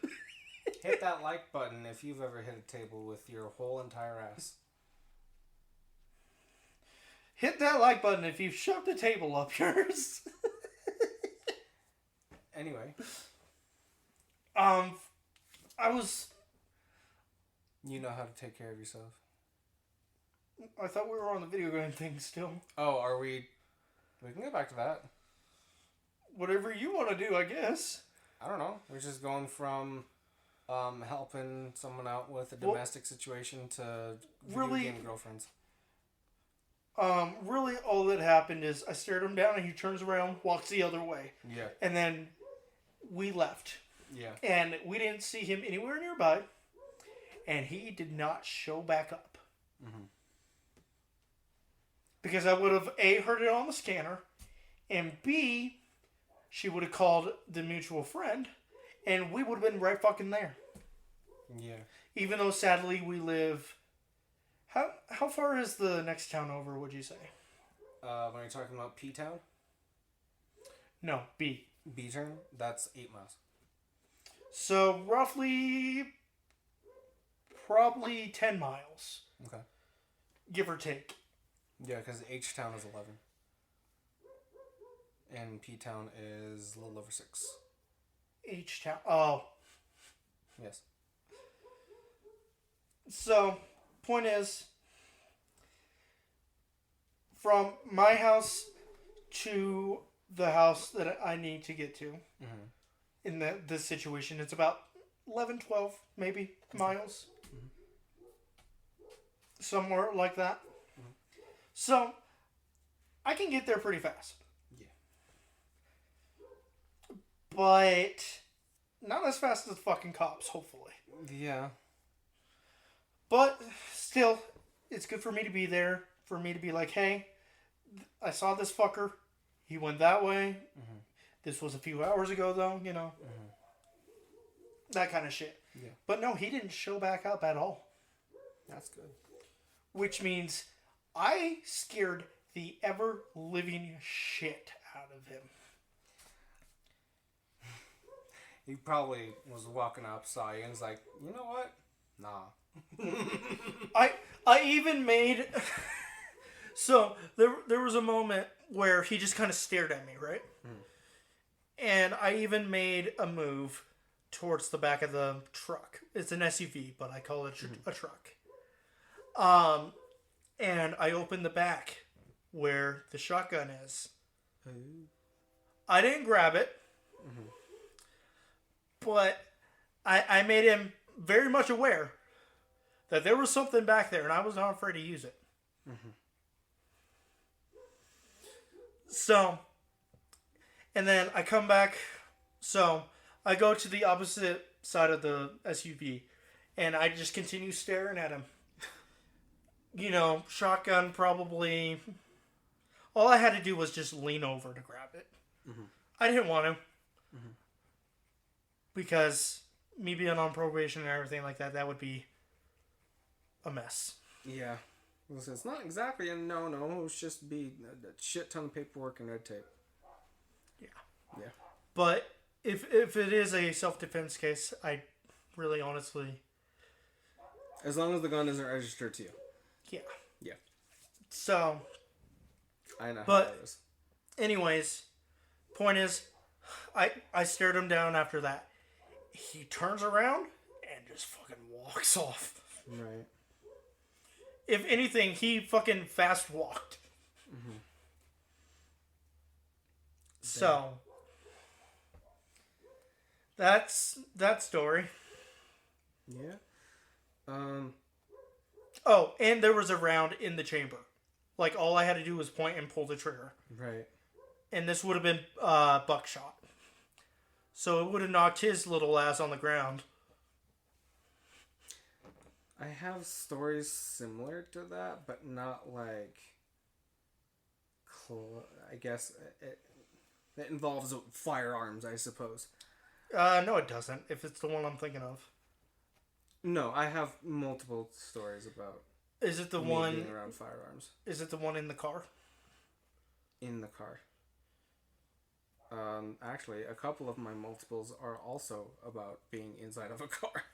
Hit that like button if you've ever hit a table with your whole entire ass. Hit that like button if you've shoved a table up yours. Anyway. I was... You know how to take care of yourself. I thought we were on the video game thing still. Oh, are we... We can get back to that. Whatever you want to do, I guess. I don't know. We're just going from helping someone out with a domestic situation to video game girlfriends. Really all that happened is I stared him down and he turns around, walks the other way. Yeah. And then we left. Yeah. And we didn't see him anywhere nearby. And he did not show back up. Mm-hmm. Because I would have A, heard it on the scanner, and B, she would have called the mutual friend, and we would have been right fucking there. Yeah. Even though sadly we live... How far is the next town over, would you say? When you're talking about P-Town? No, B. B-Turn? That's 8 miles. So roughly... Probably 10 miles. Okay. Give or take. Yeah, because H-Town is 11. And P-Town is a little over 6. H-Town. Oh. Yes. So, point is, from my house to the house that I need to get to, in this situation, it's about 11, 12, maybe, miles. Mm-hmm. Somewhere like that. Mm-hmm. So, I can get there pretty fast. Yeah. But, not as fast as the fucking cops, hopefully. Yeah. But, still, it's good for me to be there. For me to be like, hey, I saw this fucker. He went that way. Mm-hmm. This was a few hours ago, though, you know. Mm-hmm. That kind of shit. Yeah. But no, he didn't show back up at all. That's good. Which means I scared the ever-living shit out of him. He probably was walking up, saw you, and was like, you know what? Nah. I even made... So, there was a moment where he just kind of stared at me, right? And I even made a move towards the back of the truck. It's an SUV, but I call it a truck. And I opened the back where the shotgun is. I didn't grab it, but I made him very much aware that there was something back there, and I was not afraid to use it. So, and then I come back, so I go to the opposite side of the SUV, and I just continue staring at him. You know, shotgun probably... All I had to do was just lean over to grab it. I didn't want to. Because me being on probation and everything like that, that would be a mess. Yeah. It's not exactly a no-no. It's just be a shit ton of paperwork and red tape. Yeah. Yeah. But if it is a self-defense case, I really honestly... As long as the gun isn't registered to you. Yeah. Yeah. So... I know but, how that is. Anyways, point is, I stared him down after that. He turns around and just fucking walks off. Right. If anything, he fucking fast walked. So, that's that story. Yeah. Oh, and there was a round in the chamber. Like, all I had to do was point and pull the trigger. Right. And this would have been buckshot. So it would have knocked his little ass on the ground. I have stories similar to that, but not like... I guess it involves firearms, I suppose. No, it doesn't, if it's the one I'm thinking of. No, I have multiple stories about... Is it the me one being around firearms? Is it the one in the car? In the car. Actually, a couple of my multiples are also about being inside of a car.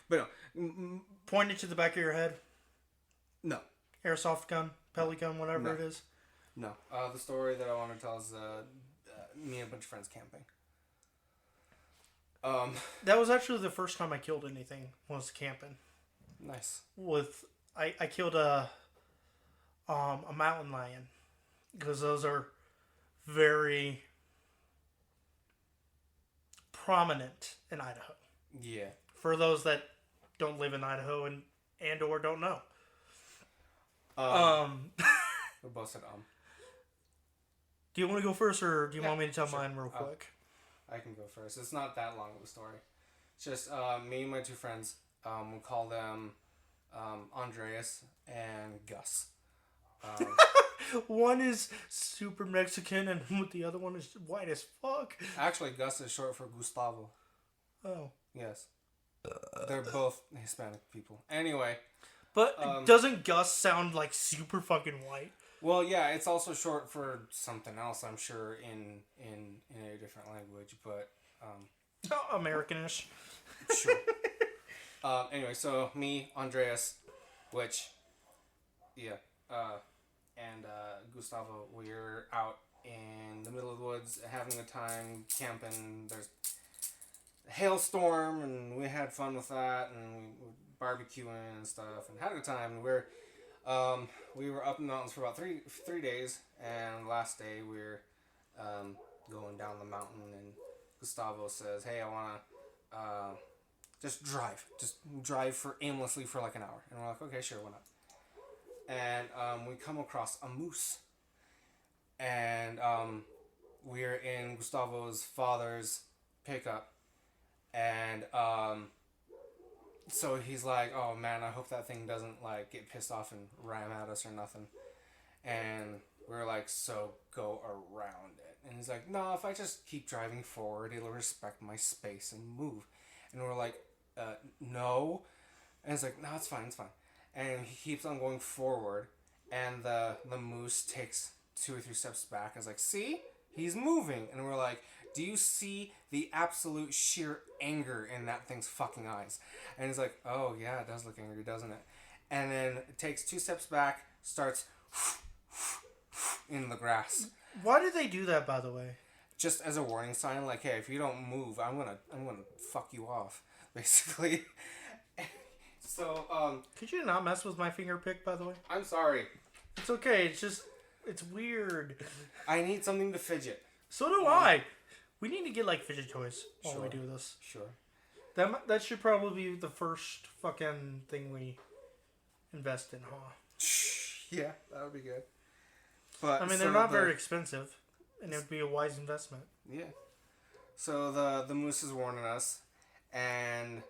But Pointed to the back of your head. no. Airsoft gun, pellet gun, whatever No. it is. No. The story that I want to tell is me and a bunch of friends camping. That was actually the first time I killed anything, was camping. Nice. I killed a mountain lion. Because those are very prominent in Idaho. Yeah. For those that don't live in Idaho and or don't know. We both said Do you want to go first, or do you want me to tell sure. mine real quick? I can go first. It's not that long of a story. It's just me and my two friends. We'll call them Andreas and Gus. One is super Mexican, and the other one is white as fuck. Actually, Gus is short for Gustavo. Oh. Yes. They're both Hispanic people. Anyway. But doesn't Gus sound like super fucking white? Well, yeah, it's also short for something else, I'm sure, in a different language, but... Americanish. Sure. Anyway, so me, Andreas, which... Yeah. And Gustavo, we're out in the middle of the woods having a time camping. There's a hailstorm, and we had fun with that, and we were barbecuing and stuff, and had a good time. And we were up in the mountains for about three days, and last day we were going down the mountain, and Gustavo says, "Hey, I want to just drive aimlessly for like an hour." And we're like, "Okay, sure, why not?" And we come across a moose. And we're in Gustavo's father's pickup. And so he's like, "Oh man, I hope that thing doesn't like get pissed off and ram at us or nothing." And we're like, "So go around it." And he's like, "No, if I just keep driving forward, it'll respect my space and move." And we're like, "No." And he's like, "No, it's fine, it's fine." And he keeps on going forward, and the moose takes 2 or 3 steps back and is like, "See? He's moving." And we're like, "Do you see the absolute sheer anger in that thing's fucking eyes?" And he's like, "Oh, yeah, it does look angry, doesn't it?" And then it takes 2 steps back, starts in the grass. Why do they do that, by the way? Just as a warning sign, like, hey, if you don't move, I'm gonna fuck you off, basically. So, Could you not mess with my finger pick, by the way? I'm sorry. It's okay. It's weird. I need something to fidget. So do I. We need to get like fidget toys while we Sure. do this. Sure. That should probably be the first fucking thing we invest in, huh? Yeah, that would be good. But I mean, they're not very expensive, and it would be a wise investment. Yeah. So the moose is warning us, and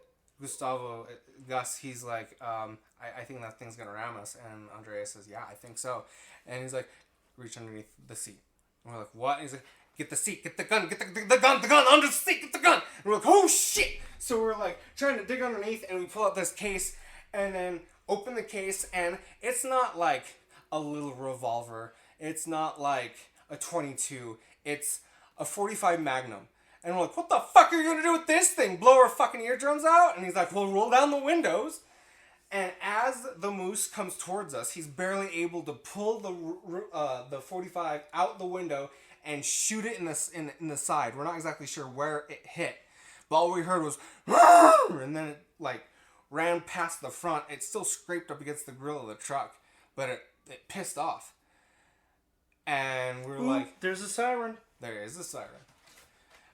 Gus, he's like, I think that thing's gonna ram us. And Andreas says, "Yeah, I think so." And he's like, "Reach underneath the seat." And we're like, "What?" And he's like, "Get the seat, get the gun, get the gun under the seat, get the gun." And we're like, "Oh shit!" So we're like trying to dig underneath, and we pull out this case, and then open the case, and it's not like a little revolver. It's not like a 22. It's a 45 Magnum. And we're like, "What the fuck are you going to do with this thing? Blow our fucking eardrums out?" And he's like, "Well, roll down the windows." And as the moose comes towards us, he's barely able to pull the 45 out the window and shoot it in the side. We're not exactly sure where it hit. But all we heard was, and then it like ran past the front. It still scraped up against the grill of the truck, but it pissed off. And we're like, "There's a siren." There is a siren.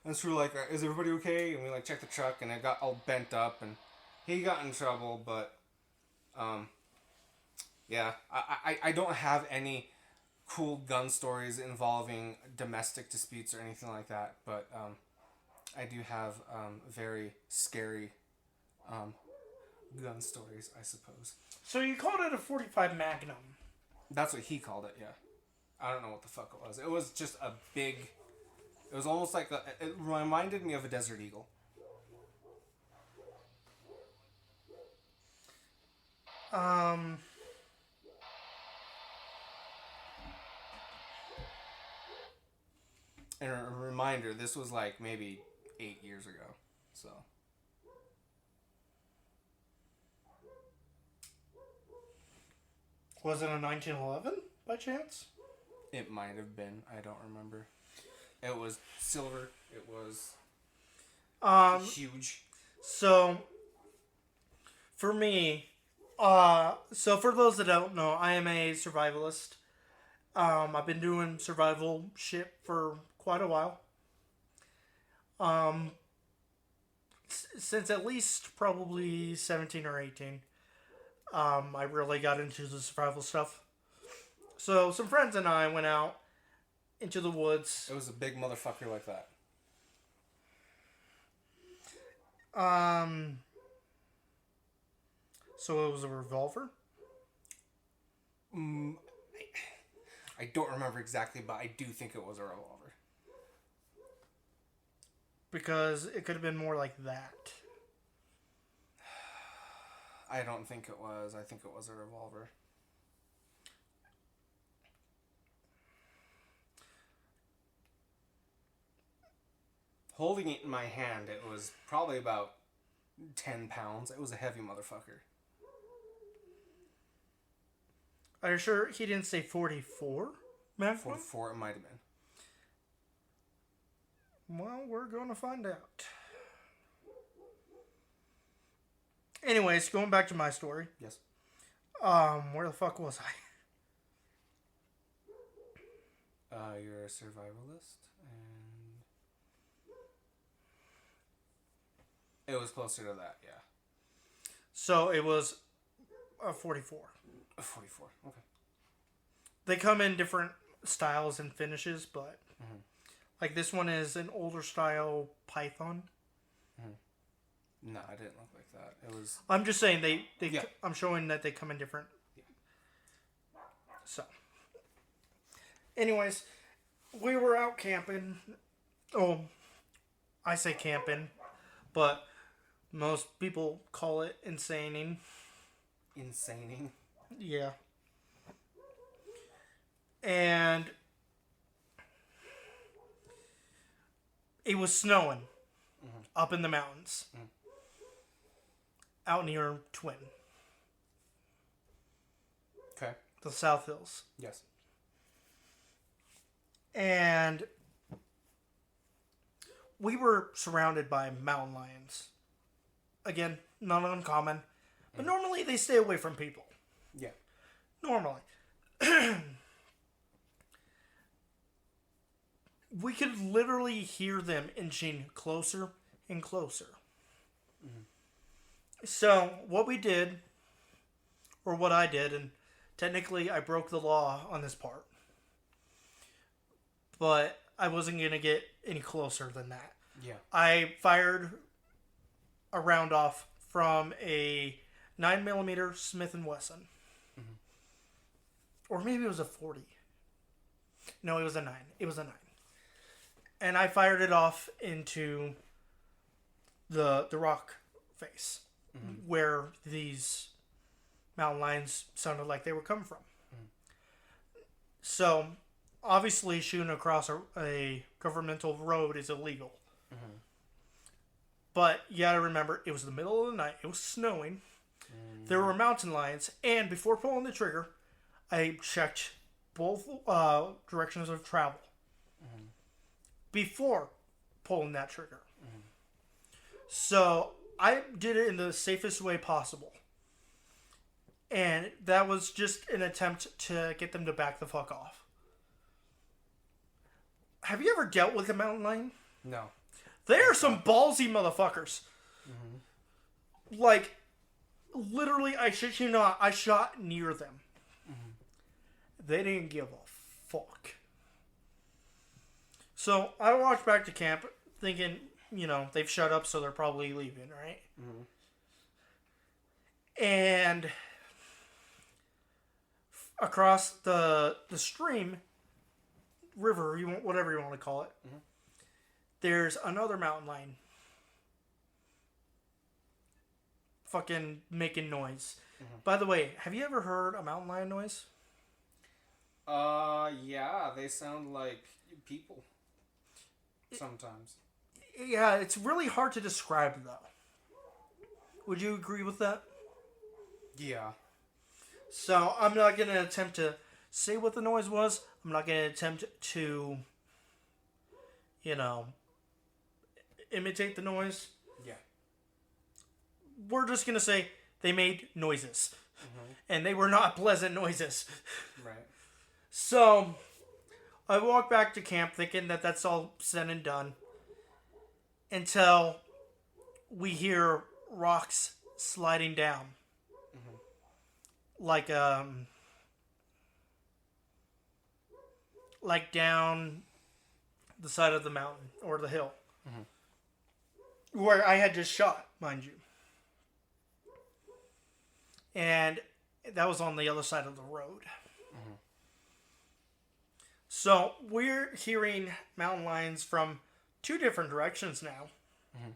And so we're like, "Is everybody okay?" And we like checked the truck, and it got all bent up, and he got in trouble. But yeah, I don't have any cool gun stories involving domestic disputes or anything like that. But I do have very scary gun stories, I suppose. So you called it a 45 Magnum. That's what he called it, yeah. I don't know what the fuck it was. It was just a big... It was almost like... It reminded me of a Desert Eagle. And a reminder, this was like maybe 8 years ago. So... Was it a 1911 by chance? It might have been. I don't remember. It was silver. It was huge. So, for me, so for those that don't know, I am a survivalist. I've been doing survival shit for quite a while. Since at least probably 17 or 18. I really got into the survival stuff. So some friends and I went out into the woods. It was a big motherfucker like that. So it was a revolver? I don't remember exactly, but I do think it was a revolver. Because it could have been more like that. I don't think it was. I think it was a revolver. Holding it in my hand, it was probably about 10 pounds. It was a heavy motherfucker. Are you sure he didn't say 44? Magnum? 44, it might have been. Well, we're going to find out. Anyways, going back to my story. Yes. Where the fuck was I? You're a survivalist, and it was closer to that, yeah. So it was a 44. A 44, okay. They come in different styles and finishes, but like this one is an older style Python. No, it didn't look like that. It was. I'm just saying they Yeah. I'm showing that they come in different. Yeah. So, anyways, we were out camping. Oh, I say camping, but most people call it insaning. Insaning. Yeah. And it was snowing up in the mountains. Out near Twin. Okay. The South Hills. Yes. And we were surrounded by mountain lions. Again, not uncommon. But normally they stay away from people. Yeah. Normally. We could literally hear them inching closer and closer. So, what we did, or what I did, and technically I broke the law on this part, but I wasn't going to get any closer than that. Yeah. I fired a round off from a 9mm Smith & Wesson. Or maybe it was a 40. No, it was a 9. It was a 9. And I fired it off into the rock face, where these mountain lions sounded like they were coming from. So, obviously, shooting across a governmental road is illegal. But you gotta remember, it was the middle of the night. It was snowing. There were mountain lions, and before pulling the trigger, I checked both directions of travel before pulling that trigger. So I did it in the safest way possible, and that was just an attempt to get them to back the fuck off. Have you ever dealt with a mountain lion? No. They are some ballsy motherfuckers. Like, literally, I shit you not, I shot near them. They didn't give a fuck. So, I walked back to camp thinking, you know, they've shut up, so they're probably leaving, right? And across the stream, river, whatever you want to call it, there's another mountain lion fucking making noise. By the way, have you ever heard a mountain lion noise? Yeah, they sound like people. Sometimes. Yeah, it's really hard to describe, though. Would you agree with that? Yeah. So I'm not going to attempt to say what the noise was. I'm not going to attempt to, imitate the noise. Yeah. We're just going to say they made noises. Mm-hmm. And they were not pleasant noises. Right. So I walk back to camp thinking that that's all said and done. Until we hear rocks sliding down. Mm-hmm. Like down the side of the mountain or the hill. Mm-hmm. Where I had just shot, mind you. And that was on the other side of the road. Mm-hmm. So we're hearing mountain lions from 2 different directions now. Mm-hmm.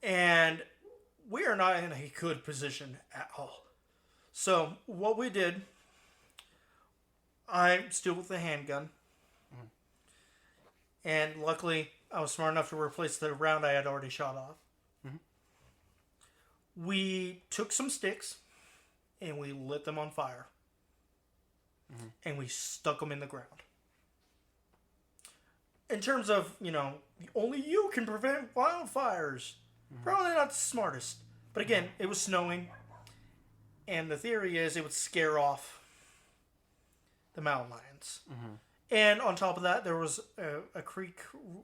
And we are not in a good position at all. So what we did, I'm still with the handgun. Mm-hmm. And luckily, I was smart enough to replace the round I had already shot off. Mm-hmm. We took some sticks and we lit them on fire. Mm-hmm. And we stuck them in the ground. In terms of, only you can prevent wildfires. Mm-hmm. Probably not the smartest. But again, it was snowing. And the theory is it would scare off the mountain lions. Mm-hmm. And on top of that, there was a creek,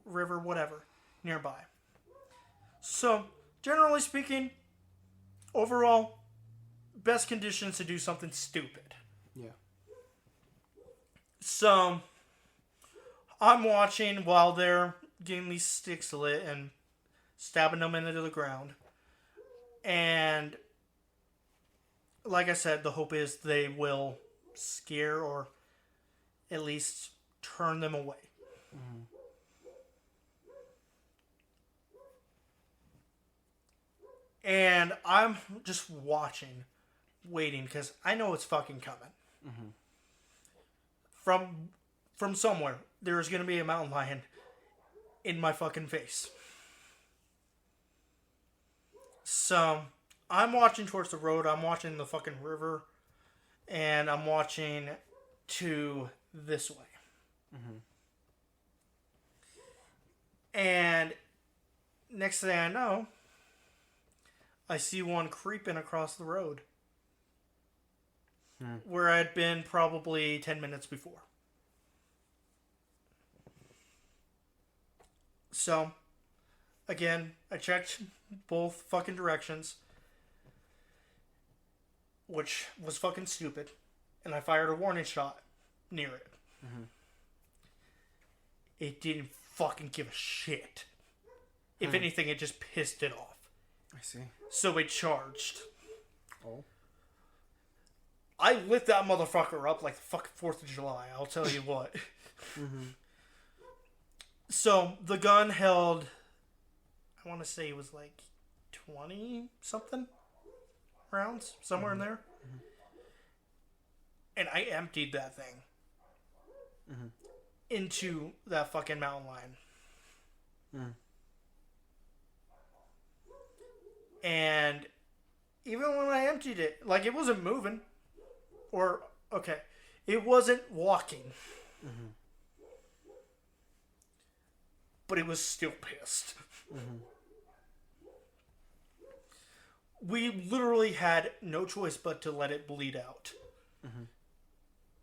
river, whatever, nearby. So, generally speaking, overall, best conditions to do something stupid. Yeah. So, I'm watching while they're getting these sticks lit and stabbing them into the ground. And, like I said, the hope is they will scare or at least turn them away. Mm-hmm. And I'm just watching, waiting, because I know it's fucking coming. Mm-hmm. From somewhere, there's going to be a mountain lion in my fucking face. So, I'm watching towards the road, I'm watching the fucking river, and I'm watching to this way. Mm-hmm. And next thing I know, I see one creeping across the road. Where I'd been probably 10 minutes before. So, again, I checked both fucking directions. Which was fucking stupid. And I fired a warning shot near it. Mm-hmm. It didn't fucking give a shit. If anything, it just pissed it off. I see. So it charged. Oh. I lit that motherfucker up like the fucking 4th of July, I'll tell you what. Mm-hmm. So, the gun held, I want to say it was like 20-something rounds, somewhere in there. Mm-hmm. And I emptied that thing into that fucking mountain lion. Mm. And even when I emptied it, like, it wasn't moving. Or, okay, it wasn't walking. Mm-hmm. But it was still pissed. Mm-hmm. We literally had no choice but to let it bleed out. Mm-hmm.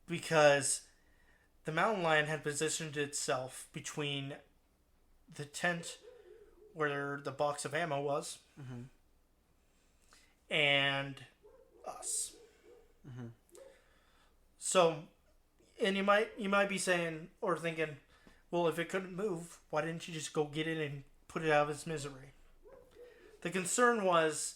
Because the mountain lion had positioned itself between the tent where the box of ammo was and us. Mm-hmm. So, and you might be saying or thinking, well, if it couldn't move, why didn't you just go get it and put it out of its misery? The concern was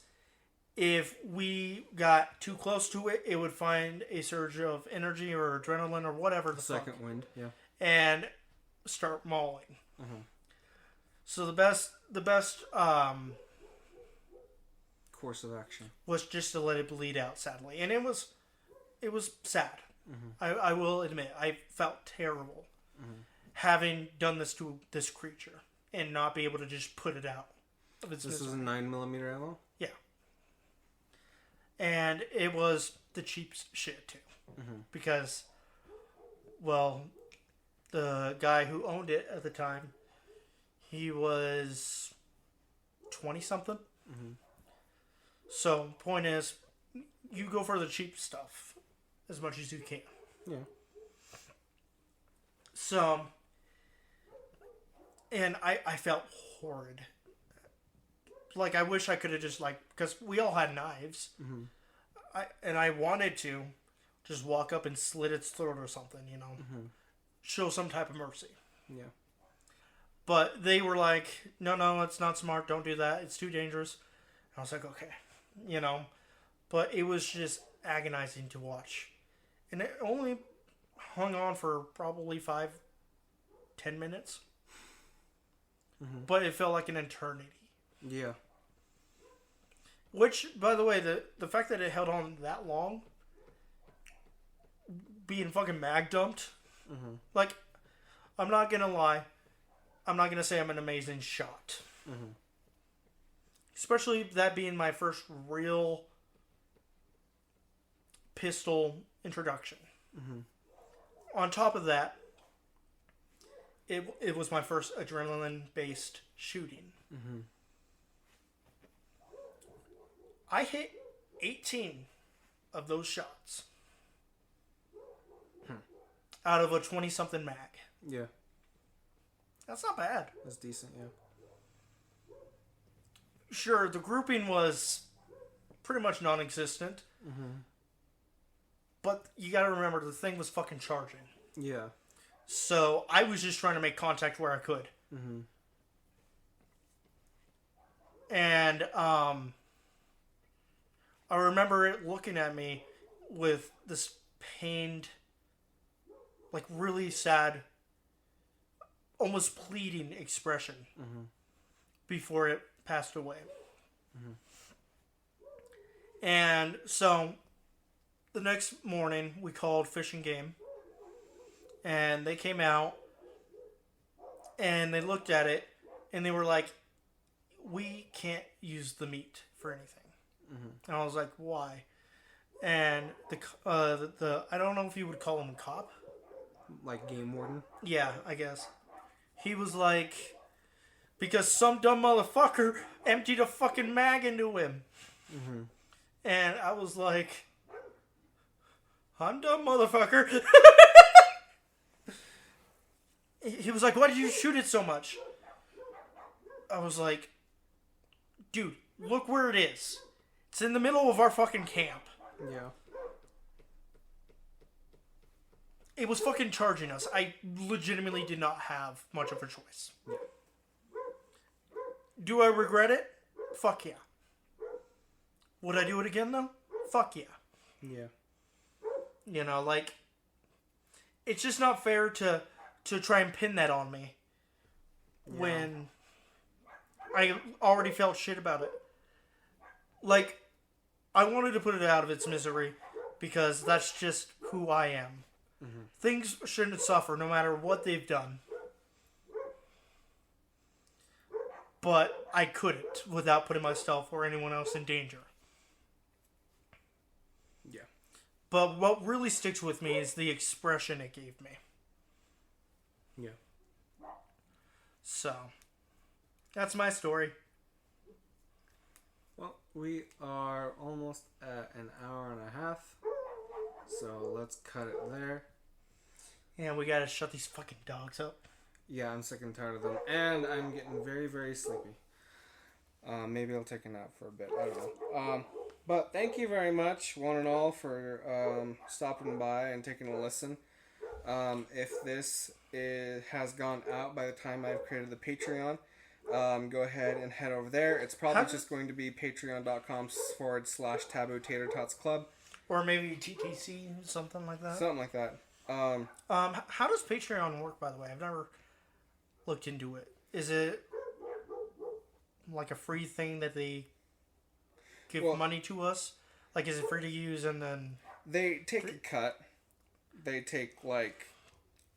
if we got too close to it, it would find a surge of energy or adrenaline or whatever the second wind, yeah, and start mauling. Mm-hmm. So the best course of action was just to let it bleed out, sadly, and it was sad. Mm-hmm. I will admit, I felt terrible having done this to this creature and not be able to just put it out. of its This misery. was a 9mm ammo? Yeah. And it was the cheap shit, too. Mm-hmm. Because, well, the guy who owned it at the time, he was 20-something. Mm-hmm. So, point is, you go for the cheap stuff as much as you can. Yeah. So, and I felt horrid. Like, I wish I could have just, like, because we all had knives. Mm-hmm. I wanted to just walk up and slit its throat or something, you know. Mm-hmm. Show some type of mercy. Yeah. But they were like, no, it's not smart. Don't do that. It's too dangerous. And I was like, okay, you know. But it was just agonizing to watch. And it only hung on for probably 5-10 minutes. Mm-hmm. But it felt like an eternity. Yeah. Which, by the way, the fact that it held on that long, being fucking mag dumped, Mm-hmm. like, I'm not gonna lie, I'm not gonna say I'm an amazing shot. Mm-hmm. Especially that being my first real pistol introduction. Mm-hmm. On top of that, it was my first adrenaline-based shooting. Mm-hmm. I hit 18 of those shots out of a 20-something mag. Yeah. That's not bad. That's decent, yeah. Sure, the grouping was pretty much non-existent. Mm-hmm. But you gotta remember, the thing was fucking charging. Yeah. So I was just trying to make contact where I could. Mm-hmm. And I remember it looking at me with this pained, like really sad, almost pleading expression Mm-hmm. before it passed away. Mm-hmm. And so the next morning we called Fish and Game, and they came out and they looked at it and they were like, we can't use the meat for anything. Mm-hmm. And I was like, why? And the I don't know if you would call him a cop. Like game warden? Yeah, I guess. He was like, because some dumb motherfucker emptied a fucking mag into him. Mm-hmm. And I was like, I'm dumb, motherfucker. He was like, why did you shoot it so much? I was like, dude, look where it is. It's in the middle of our fucking camp. Yeah. It was fucking charging us. I legitimately did not have much of a choice. Yeah. Do I regret it? Fuck yeah. Would I do it again, though? Fuck yeah. Yeah. You know, like, it's just not fair to try and pin that on me when I already felt shit about it. Like, I wanted to put it out of its misery because that's just who I am. Mm-hmm. Things shouldn't suffer no matter what they've done. But I couldn't without putting myself or anyone else in danger. Yeah. But what really sticks with me is the expression it gave me. Yeah. So, that's my story. Well, we are almost at an hour and a half, so let's cut it there. And we gotta shut these fucking dogs up. Yeah, I'm sick and tired of them, and I'm getting very, very sleepy. Maybe I'll take a nap for a bit. I don't know. But thank you very much, one and all, for stopping by and taking a listen. If this has gone out by the time I've created the Patreon, go ahead and head over there. It's probably just going to be patreon.com/Taboo Tater Tots Club. Or maybe TTC, something like that. Something like that. How does Patreon work, by the way? I've never looked into it. Is it like a free thing that they give money to us? Like, is it free to use and then... They take a cut. They take, like,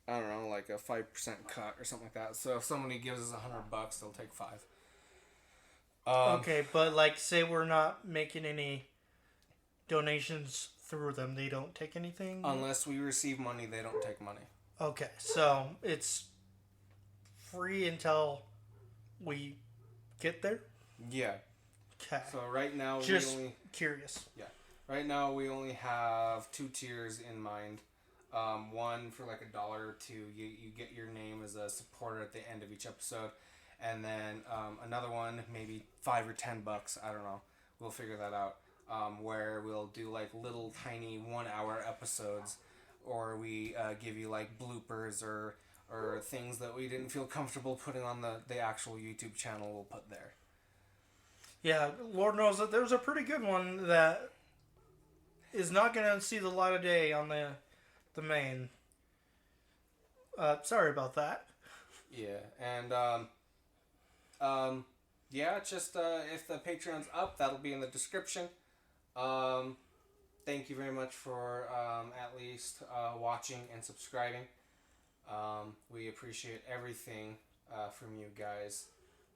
I don't know, like a 5% cut or something like that. So if somebody gives us $100, they'll take $5. Okay, but like, say we're not making any donations through them, they don't take anything? Unless we receive money, they don't take money. Okay, so it's free until we get there? Yeah. Okay. So right now Just curious. Yeah. Right now we only have 2 tiers in mind. One for like $1 or $2. You get your name as a supporter at the end of each episode. And then another one, maybe $5 or $10. I don't know. We'll figure that out. Where we'll do like little tiny 1-hour episodes, or we give you like bloopers or things that we didn't feel comfortable putting on the actual YouTube channel. We'll put there. Yeah, Lord knows that there's a pretty good one that is not going to see the light of day on the main. Sorry about that. Yeah, and yeah, just if the Patreon's up, that'll be in the description. Thank you very much for at least watching and subscribing. We appreciate everything from you guys.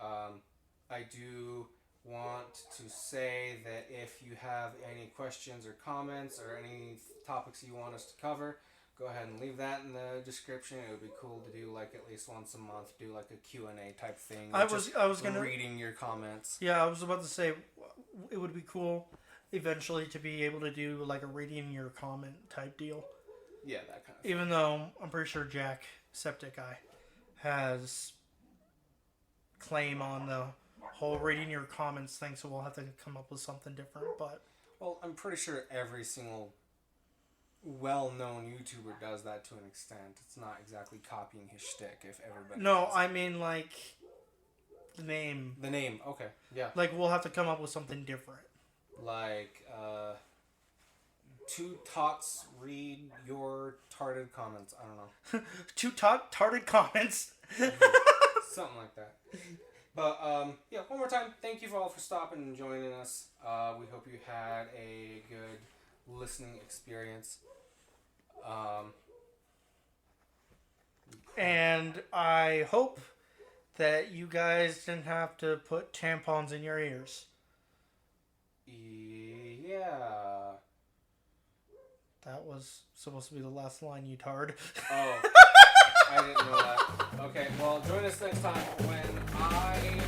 I do want to say that if you have any questions or comments or any topics you want us to cover, go ahead and leave that in the description. It would be cool to do like at least once a month, do like a Q&A type thing. I was gonna reading your comments. Yeah, I was about to say it would be cool eventually to be able to do like a reading your comment type deal. Yeah, that kind of thing. Even though I'm pretty sure Jack Septic Guy has claim on the whole reading your comments thing, so we'll have to come up with something different. But well, I'm pretty sure every single well-known YouTuber does that to an extent. It's not exactly copying his shtick if everybody no, I mean like the name. The name, okay, yeah. Like we'll have to come up with something different. Like, 2 tots read your tarted comments. I don't know. 2 tarted comments. Something like that. But, yeah, one more time, thank you all for stopping and joining us. We hope you had a good listening experience. And I hope that you guys didn't have to put tampons in your ears. Yeah. That was supposed to be the last line, you tard. Oh, I didn't know that. Okay, well, join us next time when I